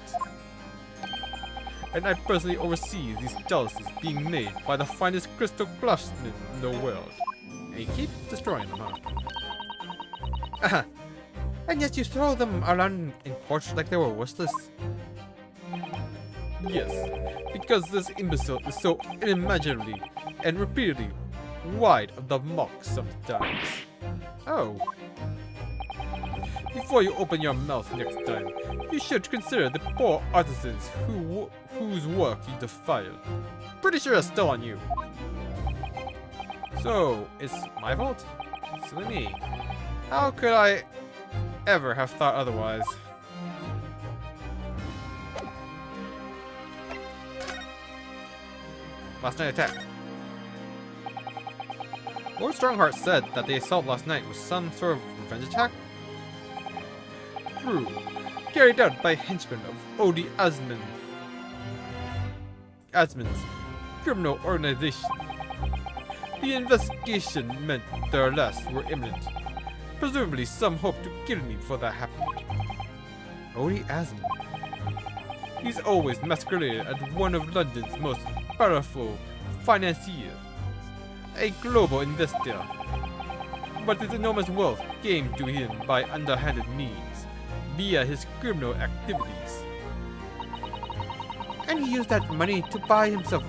and I personally oversee these chalices being made by the finest crystal craftsmen in the world. And you keep destroying them, huh? And yet you throw them around in courts like they were worthless. Yes, because this imbecile is so unimaginably and repeatedly wide of the mark sometimes. Oh. Before you open your mouth next time, you should consider the poor artisans whose work you defiled. Pretty sure it's still on you. So, it's my fault? Silly me. How could I ever have thought otherwise? Last night attack. Lord Strongheart said that the assault last night was some sort of revenge attack? True. Carried out by henchmen of Odi Asmon's criminal organization. The investigation meant their arrests were imminent. Presumably some hoped to kill me before that happened. Odi Asmon. He's always masqueraded as one of London's most powerful financiers. A global investor. But his enormous wealth came to him by underhanded means, via his criminal activities. And he used that money to buy himself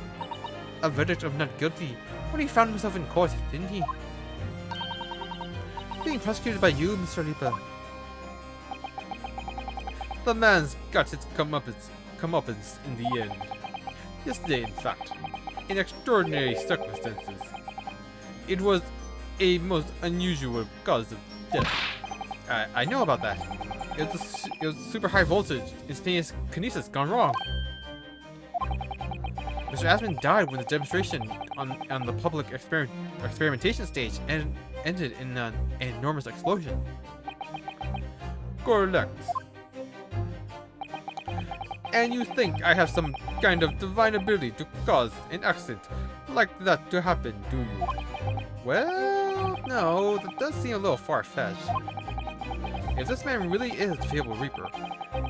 a verdict of not guilty when he found himself in court, didn't he? Being prosecuted by you, Mr. Reaper. The man's got his comeuppance in the end. Yesterday, in fact, in extraordinary circumstances. It was a most unusual cause of death. I know about that. It was super high voltage, instantaneous kinesis gone wrong. Mr. Asmon died when the demonstration on the public experimentation stage ended in an enormous explosion. Correct. And you think I have some kind of divine ability to cause an accident like that to happen, do you? Well, no, that does seem a little far-fetched. If this man really is the Fable Reaper,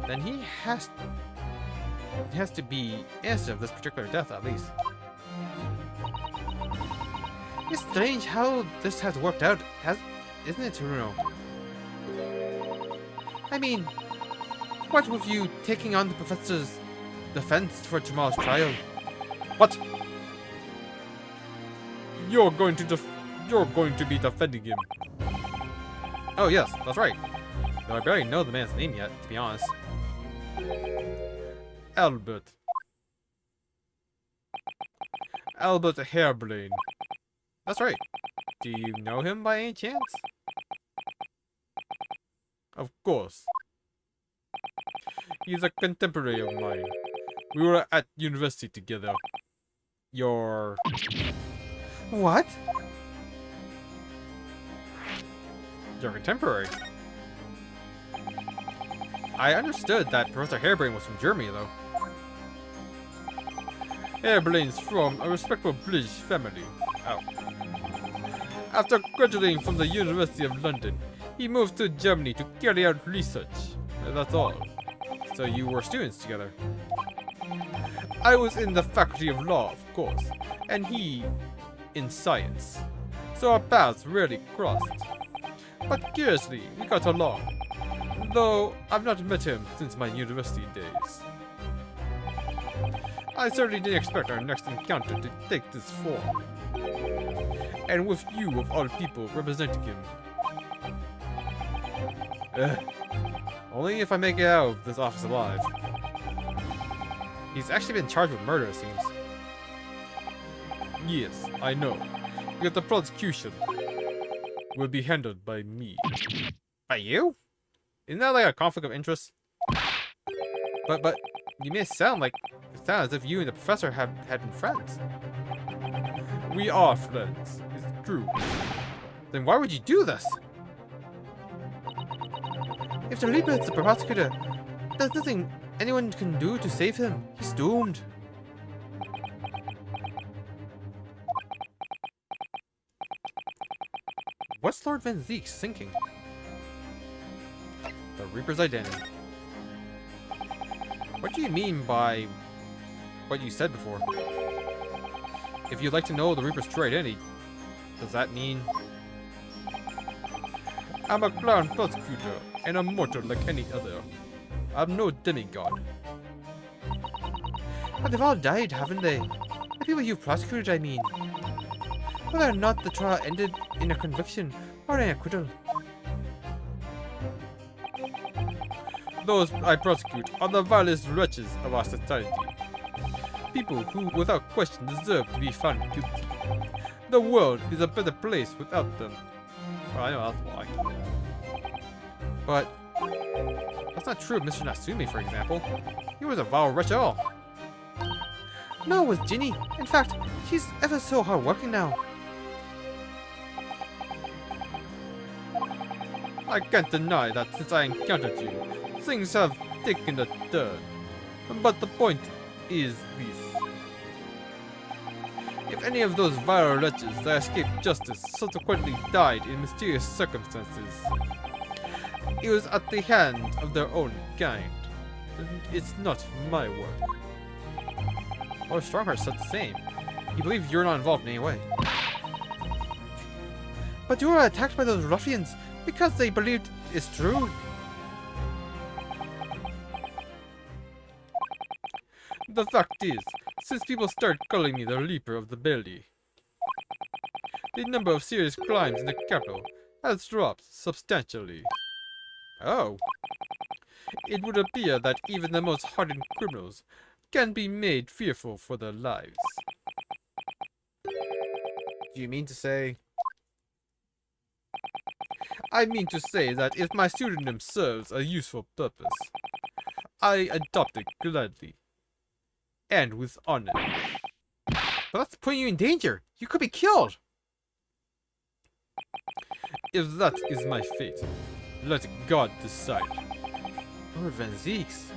then he has to be innocent of this particular death, at least. It's strange how this has worked out, isn't it, Bruno? I mean, what with you taking on the professor's defense for tomorrow's trial? What? You're going to be defending him. Oh yes, that's right. Though I barely know the man's name yet, to be honest. Albert Hairbrain. That's right. Do you know him by any chance? Of course. He's a contemporary of mine. We were at university together. Your... What? Your contemporary? I understood that Professor Hairbrain was from Germany, though. Hairbrain's from a respectable British family. Oh. After graduating from the University of London, he moved to Germany to carry out research. That's all. So you were students together. I was in the Faculty of Law, of course, and he in science. So our paths rarely crossed. But curiously, we got along. Though I've not met him since my university days. I certainly didn't expect our next encounter to take this form. And with you of all people representing him. Only if I make it out of this office alive. He's actually been charged with murder, it seems. Yes, I know. Because the prosecution will be handled by me. By you? Isn't that like a conflict of interest? But you may sound as if you and the professor had been friends. We are friends, it's true. Then why would you do this? If the Reaper is the prosecutor, there's nothing anyone can do to save him. He's doomed. What's Lord Van Zeek thinking? The Reaper's identity. What do you mean by what you said before. If you'd like to know the Reaper's true identity, does that mean... I'm a clown prosecutor, and I'm mortal like any other. I'm no demigod. But they've all died, haven't they? The people you've prosecuted, I mean. Whether or not the trial ended in a conviction or an acquittal. Those I prosecute are the vilest wretches of our society. People who, without question, deserve to be found guilty. The world is a better place without them. Well, I know that's why. But that's not true of Mr. Natsume, for example. He was a vile wretch at all. No, it was Ginny. In fact, she's ever so hardworking now. I can't deny that since I encountered you, things have taken a turn. But the point is this. If any of those vile wretches that escaped justice subsequently died in mysterious circumstances, it was at the hand of their own kind. It's not my work. Well, Strongheart said the same. He believes you're not involved in any way. But you were attacked by those ruffians because they believed it's true. The fact is, since people started calling me the Leaper of the Belly, the number of serious crimes in the capital has dropped substantially. Oh. It would appear that even the most hardened criminals can be made fearful for their lives. Do you mean to say... I mean to say that if my pseudonym serves a useful purpose, I adopt it gladly. And with honor. But that's putting you in danger. You could be killed. If that is my fate, let God decide. Lord Van Zeeks.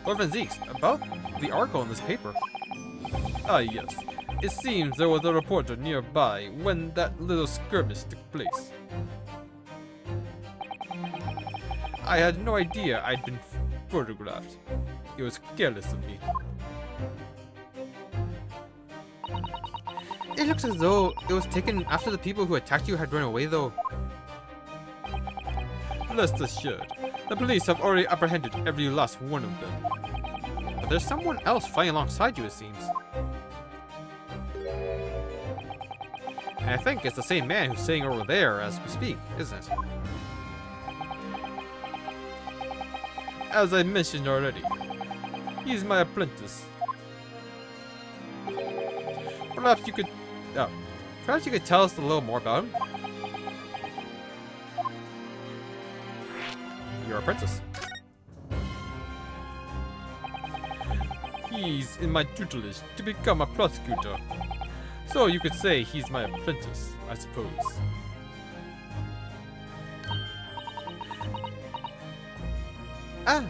Lord Van Zeeks, about the article in this paper. Ah, yes. It seems there was a reporter nearby when that little skirmish took place. I had no idea I'd been photographed. It was careless of me. It looks as though it was taken after the people who attacked you had run away, though. Rest assured, the police have already apprehended every last one of them. But there's someone else fighting alongside you, it seems. And I think it's the same man who's sitting over there as we speak, isn't it? As I mentioned already, he's my apprentice. Perhaps you could tell us a little more about him. Your apprentice. He's in my tutelage to become a prosecutor. So you could say he's my apprentice, I suppose. Ah,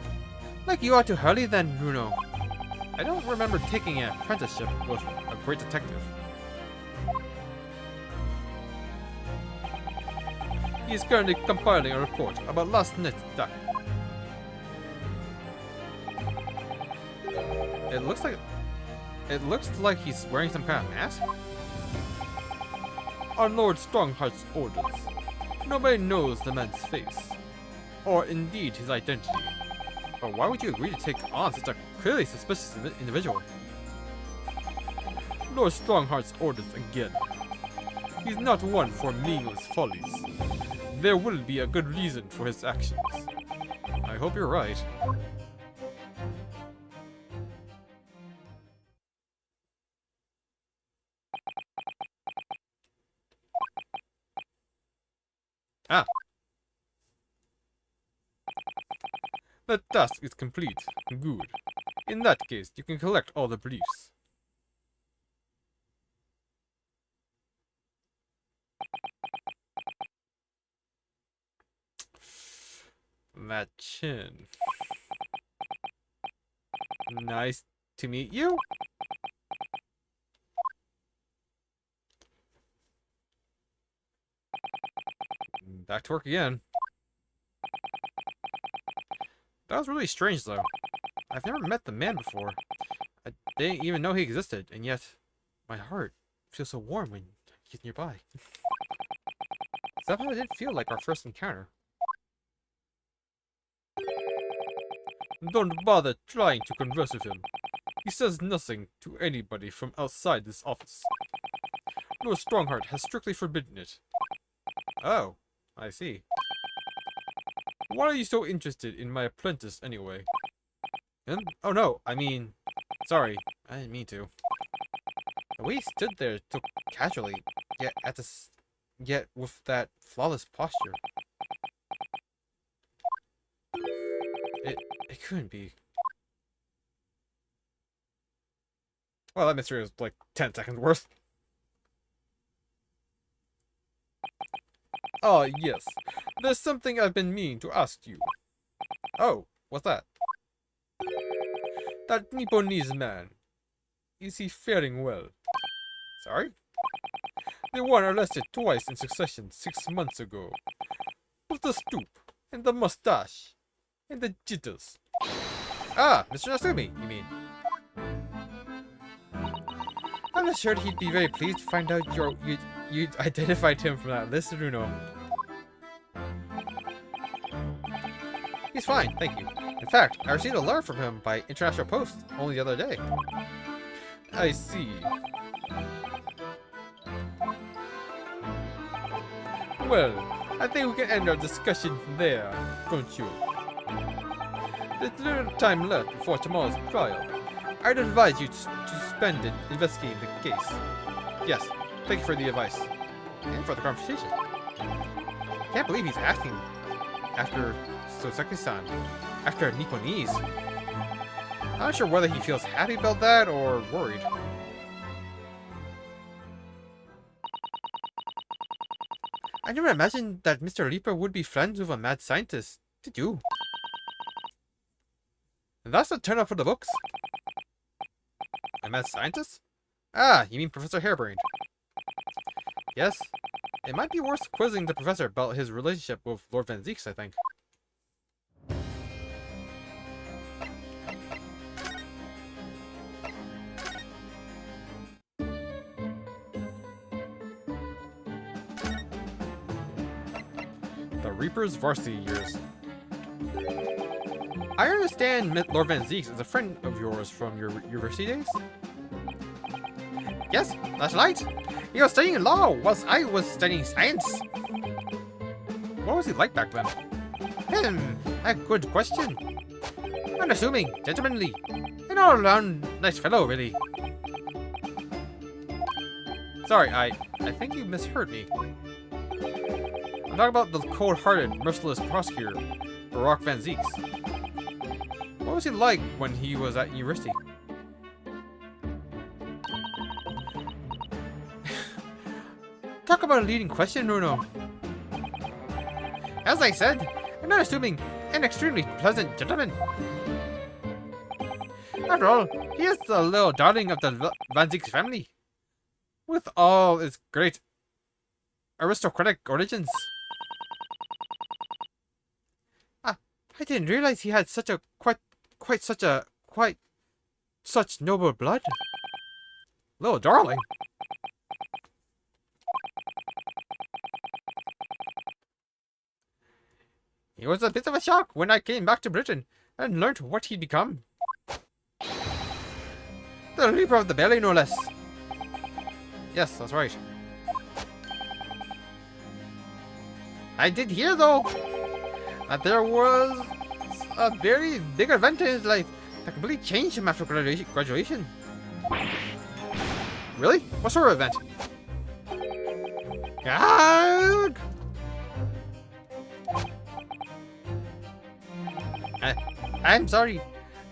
like you are to Hurley then, Bruno. I don't remember taking an apprenticeship with a great detective. He is currently compiling a report about last night's attack. It looks like he's wearing some kind of mask. On Lord Strongheart's orders, nobody knows the man's face, or indeed his identity. But why would you agree to take on such a clearly suspicious individual? Lord Strongheart's orders again. He's not one for meaningless follies. There will be a good reason for his actions. I hope you're right. Ah! The task is complete. Good. In that case, you can collect all the briefs. That chin. Nice to meet you. Back to work again. That was really strange, though. I've never met the man before. I didn't even know he existed, and yet my heart feels so warm when he's nearby. Somehow it didn't feel like our first encounter. Don't bother trying to converse with him. He says nothing to anybody from outside this office. Lord Strongheart has strictly forbidden it. Oh, I see. Why are you so interested in my apprentice anyway? Oh no, I mean, sorry, I didn't mean to. The way he stood there so casually, yet with that flawless posture. It couldn't be. Well, that mystery was like 10 seconds worth. Ah, yes. There's something I've been meaning to ask you. Oh, what's that? That Nipponese man. Is he faring well? Sorry? The one arrested twice in succession 6 months ago. With the stoop, and the mustache, and the jitters. Ah, Mr. Nasumi, you mean? I'm not sure he'd be very pleased to find out you identified him from that list, Runo. He's fine, thank you. In fact, I received a letter from him by international post only the other day. I see. Well, I think we can end our discussion there, don't you? There's little time left before tomorrow's trial. I'd advise you to spend it investigating the case. Yes, thank you for the advice. And for the conversation. I can't believe he's asking after Soseki-san. After Nipponese. I'm not sure whether he feels happy about that or worried. I never imagined that Mr. Leaper would be friends with a mad scientist. Did you? And that's a turn up for the books. A mad scientist? Ah, you mean Professor Harebrained. Yes. It might be worth quizzing the professor about his relationship with Lord Van Zieks, I think. The Reaper's varsity years. I understand Lord Van Zieks is a friend of yours from your university days? Yes, that's right. He was studying law whilst I was studying science. What was he like back then? A good question. Unassuming, gentlemanly, and all around nice fellow, really. Sorry, I think you misheard me. I'm talking about the cold-hearted, merciless prosecutor, Barak Van Zieks. What was he like when he was at university? Talk about a leading question, Runo. As I said, an unassuming and extremely pleasant gentleman. After all, he is the little darling of the Van Zieks family, with all its great aristocratic origins. I didn't realize he had such noble blood. Little darling. It was a bit of a shock when I came back to Britain and learnt what he'd become. The Reaper of the Belly, no less. Yes, that's right. I did hear, though, that there was a very big event in his life that completely changed him after graduation. Really? What sort of event? God! I'm sorry,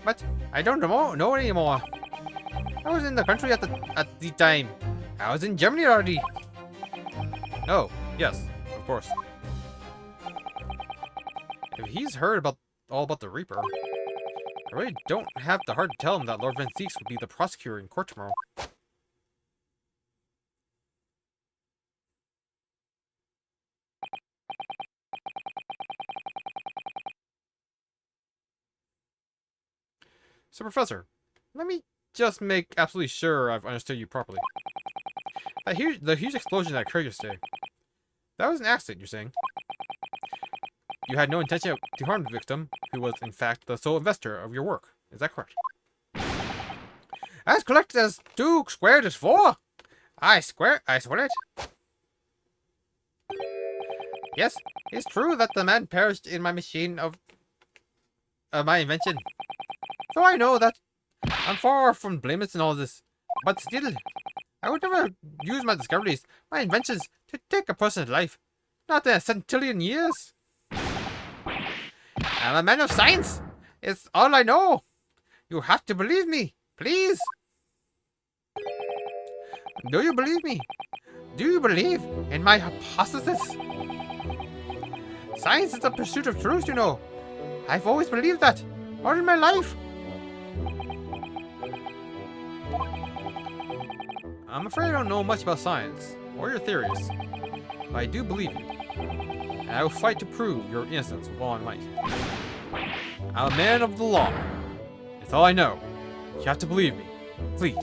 but I don't know anymore. I was in the country at the time. I was in Germany already. Oh, yes, of course. If he's heard all about the Reaper, I really don't have the heart to tell him that Lord Van Zieks would be the prosecutor in court tomorrow. So, Professor, let me just make absolutely sure I've understood you properly. The huge explosion that occurred yesterday, that was an accident, you're saying? You had no intention to harm the victim, who was, in fact, the sole investor of your work. Is that correct? As correct as 2 squared is 4. I swear it. Yes, it's true that the man perished in my machine of my invention. So I know that I'm far from blameless in all this, but still, I would never use my discoveries, my inventions, to take a person's life. Not in a centillion years. I'm a man of science. It's all I know. You have to believe me, please. Do you believe me? Do you believe in my hypothesis? Science is the pursuit of truth, you know. I've always believed that, all in my life. I'm afraid I don't know much about science, or your theories, but I do believe you. And I will fight to prove your innocence with all my might. I'm a man of the law. It's all I know. You have to believe me. Please.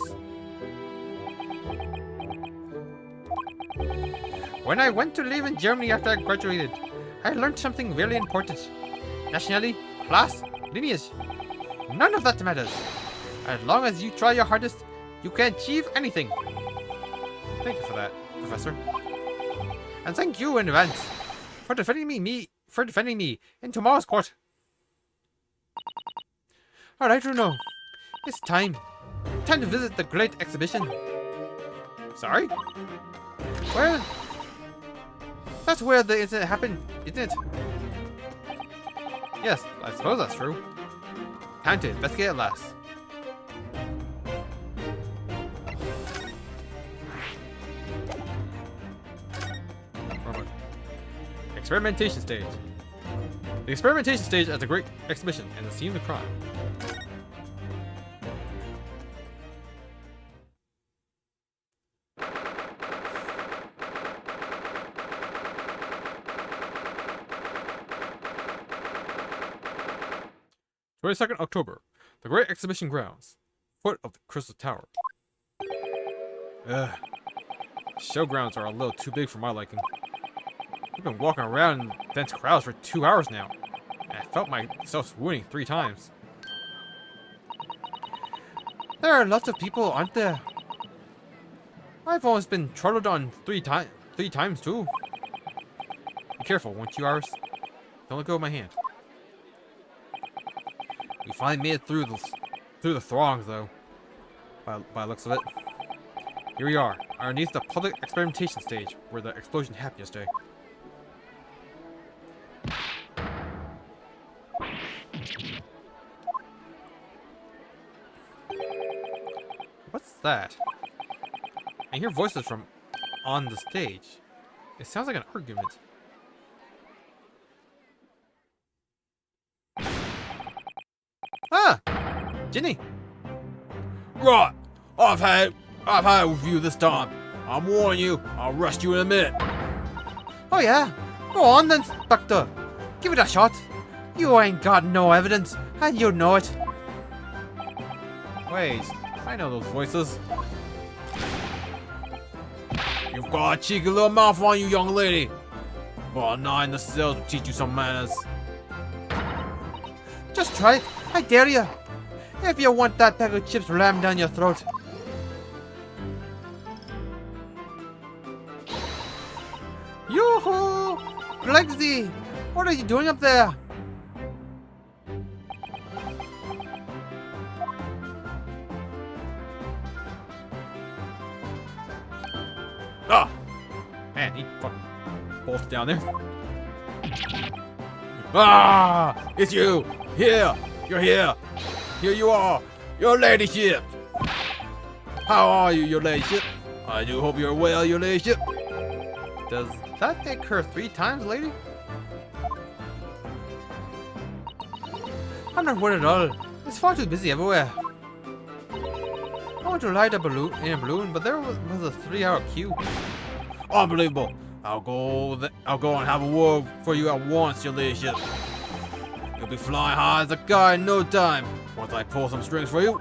When I went to live in Germany after I graduated, I learned something really important. Nationality, class, lineage. None of that matters. As long as you try your hardest, you can achieve anything. Thank you for that, Professor. And thank you in advance for defending me in tomorrow's court. Alright, Bruno. It's time. Time to visit the great exhibition. Sorry? Well, that's where the incident happened, isn't it? Yes, I suppose that's true. Time to investigate at last. Experimentation stage. The experimentation stage at the Great Exhibition and the scene of the crime. October, the Great Exhibition grounds, foot of the Crystal Tower. Ugh. Showgrounds are a little too big for my liking. I've been walking around in dense crowds for 2 hours now, and I felt myself swooning 3 times. There are lots of people, aren't there? I've almost been trotted on 3 times too. Be careful, 1-2 hours. Don't let go of my hand. We finally made it through the throngs, though. By the looks of it. Here we are, underneath the public experimentation stage, where the explosion happened yesterday. What's that? I hear voices from on the stage. It sounds like an argument. Ah! Ginny! Right! I've had it with you this time. I'm warning you, I'll arrest you in a minute. Oh yeah? Go on then, Spectre. Give it a shot. You ain't got no evidence, and you know it. Wait, I know those voices. You've got a cheeky little mouth on you, young lady. But a 9 in the cells will teach you some manners. Just try it. I dare you. If you want that bag of chips rammed down your throat. Yoo-hoo! Glegsy! What are you doing up there? Ah! Man, he fucking bolted down there. Ah! It's you! Here! You're here! Here you are! Your ladyship! How are you, your ladyship? I do hope you're well, your ladyship. Does that occur 3 times, lady? I'm not worried at all. It's far too busy everywhere. I want to light a balloon in a balloon, but there was a 3-hour queue. Unbelievable! I'll go and have a word for you at once, your ladyship. You'll be flying high as a guy in no time. Once I pull some strings for you.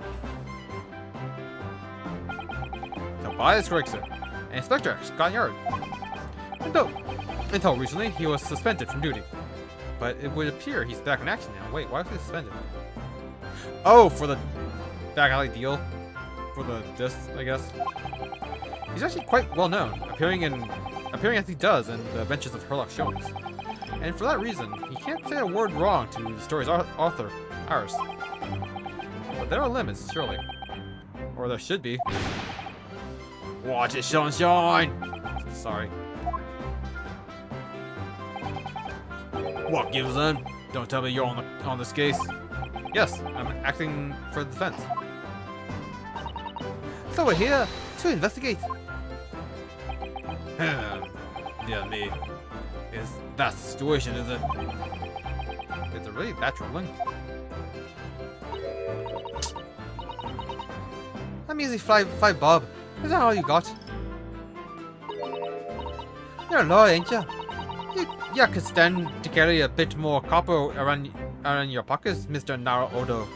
Tobias Gregson, Inspector Scotland Yard. Until recently, he was suspended from duty. But it would appear he's back in action now. Wait, why was he suspended? Oh, for the back alley deal? For the disc, I guess. He's actually quite well known, appearing as he does in the Adventures of Sherlock Holmes. And for that reason, he can't say a word wrong to the story's author, ours. But there are limits, surely. Or there should be. Watch it, sunshine! Sorry. What gives then? Don't tell me you're on this case. Yes, I'm acting for the defense. So we're here to investigate. Yeah, me. Is that the situation, is it? Is it really that troubling? I'm easy fly Bob. Is that all you got? You're a lawyer, ain't you? You could stand to carry a bit more copper around your pockets, Mr. Naruto.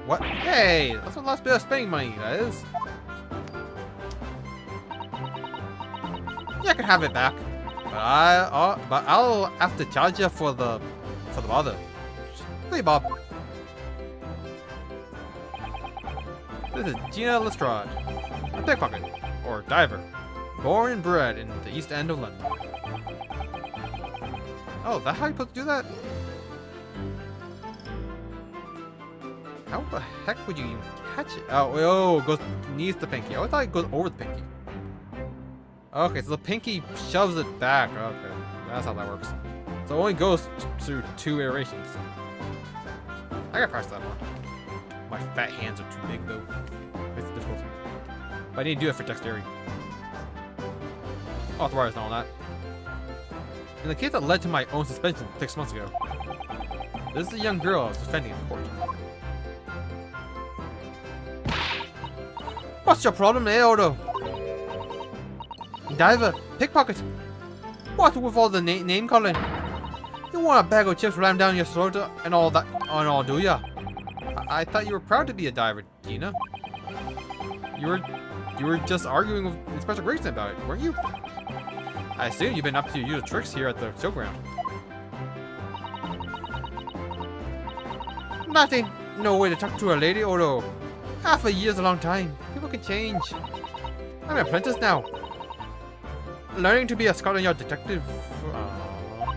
What? Hey, that's the last bit of spending money, that is. You can have it back, but I'll have to charge you for the bother. See, Bob. This is Gina Lestrade, a pickpocket or diver, born and bred in the East End of London. Oh, that's how you supposed to do that? How the heck would you even catch it? Oh, it goes beneath the pinky. I thought it goes over the pinky. Okay, so the pinky shoves it back. Okay, that's how that works. So it only goes through 2 iterations. I gotta press that more. My fat hands are too big though. It's difficult. But I need to do it for dexterity. Authorized and all that. In the case that led to my own suspension 6 months ago, this is a young girl I was defending in court. What's your problem, Odo? Diver, pickpocket. What with all the name calling? You want a bag of chips rammed down your throat and all that, and all, do ya? I thought you were proud to be a diver, Gina. You were just arguing with Inspector Grayson about it, weren't you? I assume you've been up to your usual tricks here at the showground. Nothing. No way to talk to a lady, Odo. Half a year's a long time. People can change. I'm an apprentice now. Learning to be a Scotland Yard detective.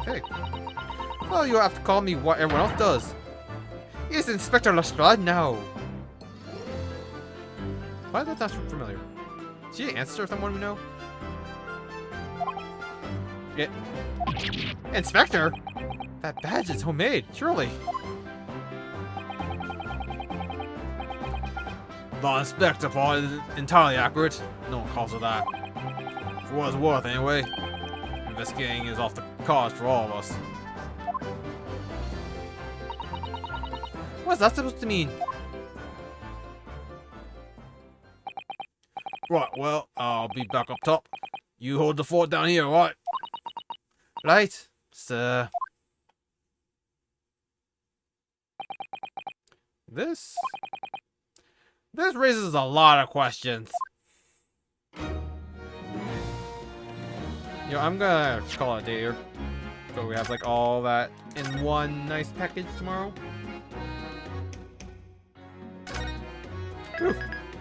Okay. Well, you have to call me what everyone else does. It's Inspector Lestrade now. Why does that sound familiar? Is she an ancestor of someone we know? Yeah. Inspector? That badge is homemade, surely. The inspector part is entirely accurate. No one calls her that. For what it's worth, anyway. Investigating is off the cards for all of us. What's that supposed to mean? Right, well, I'll be back up top. You hold the fort down here, right? Right, sir. This raises a lot of questions. Yo, I'm gonna call it a day here. So we have like all that in one nice package tomorrow. Whew.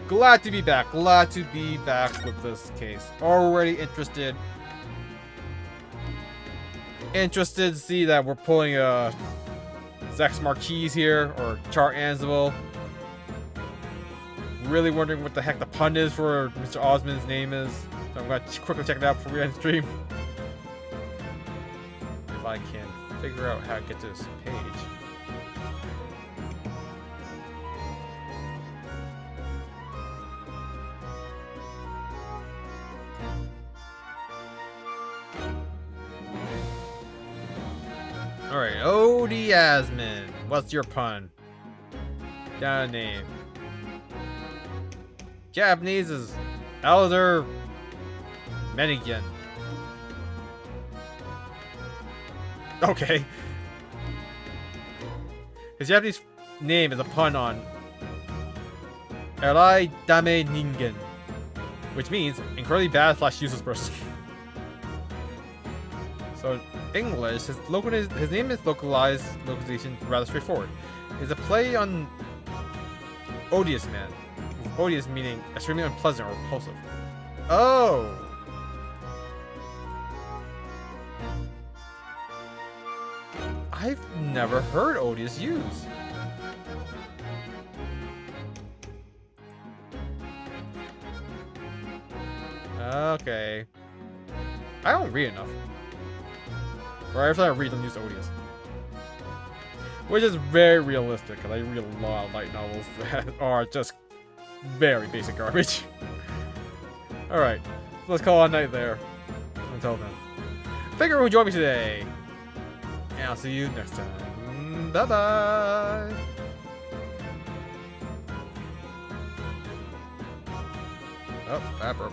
Glad to be back. Glad to be back with this case. Already interested. Interested to see that we're pulling Zex Marquise here, or Char Ansible. Really wondering what the heck the pun is for Mr. Osmond's name is. So I'm gonna quickly check it out before we end stream. If I can figure out how to get to this page. Alright, Odie Asmond. What's your pun? Got a name. Japanese is Elder Menigan. Okay. His Japanese name is a pun on Erai Dame Ningen, which means incredibly bad / useless person. So in English, his name is localization rather straightforward. It's a play on odious man. Odious meaning extremely unpleasant or repulsive. Oh! I've never heard odious used. Okay. I don't read enough. Or every time I read, I use odious. Which is very realistic, because I read a lot of light novels that are just very basic garbage. Alright, so let's call it a night there. Until then. Thank you for joining me today. And I'll see you next time. Bye-bye. Oh, that broke.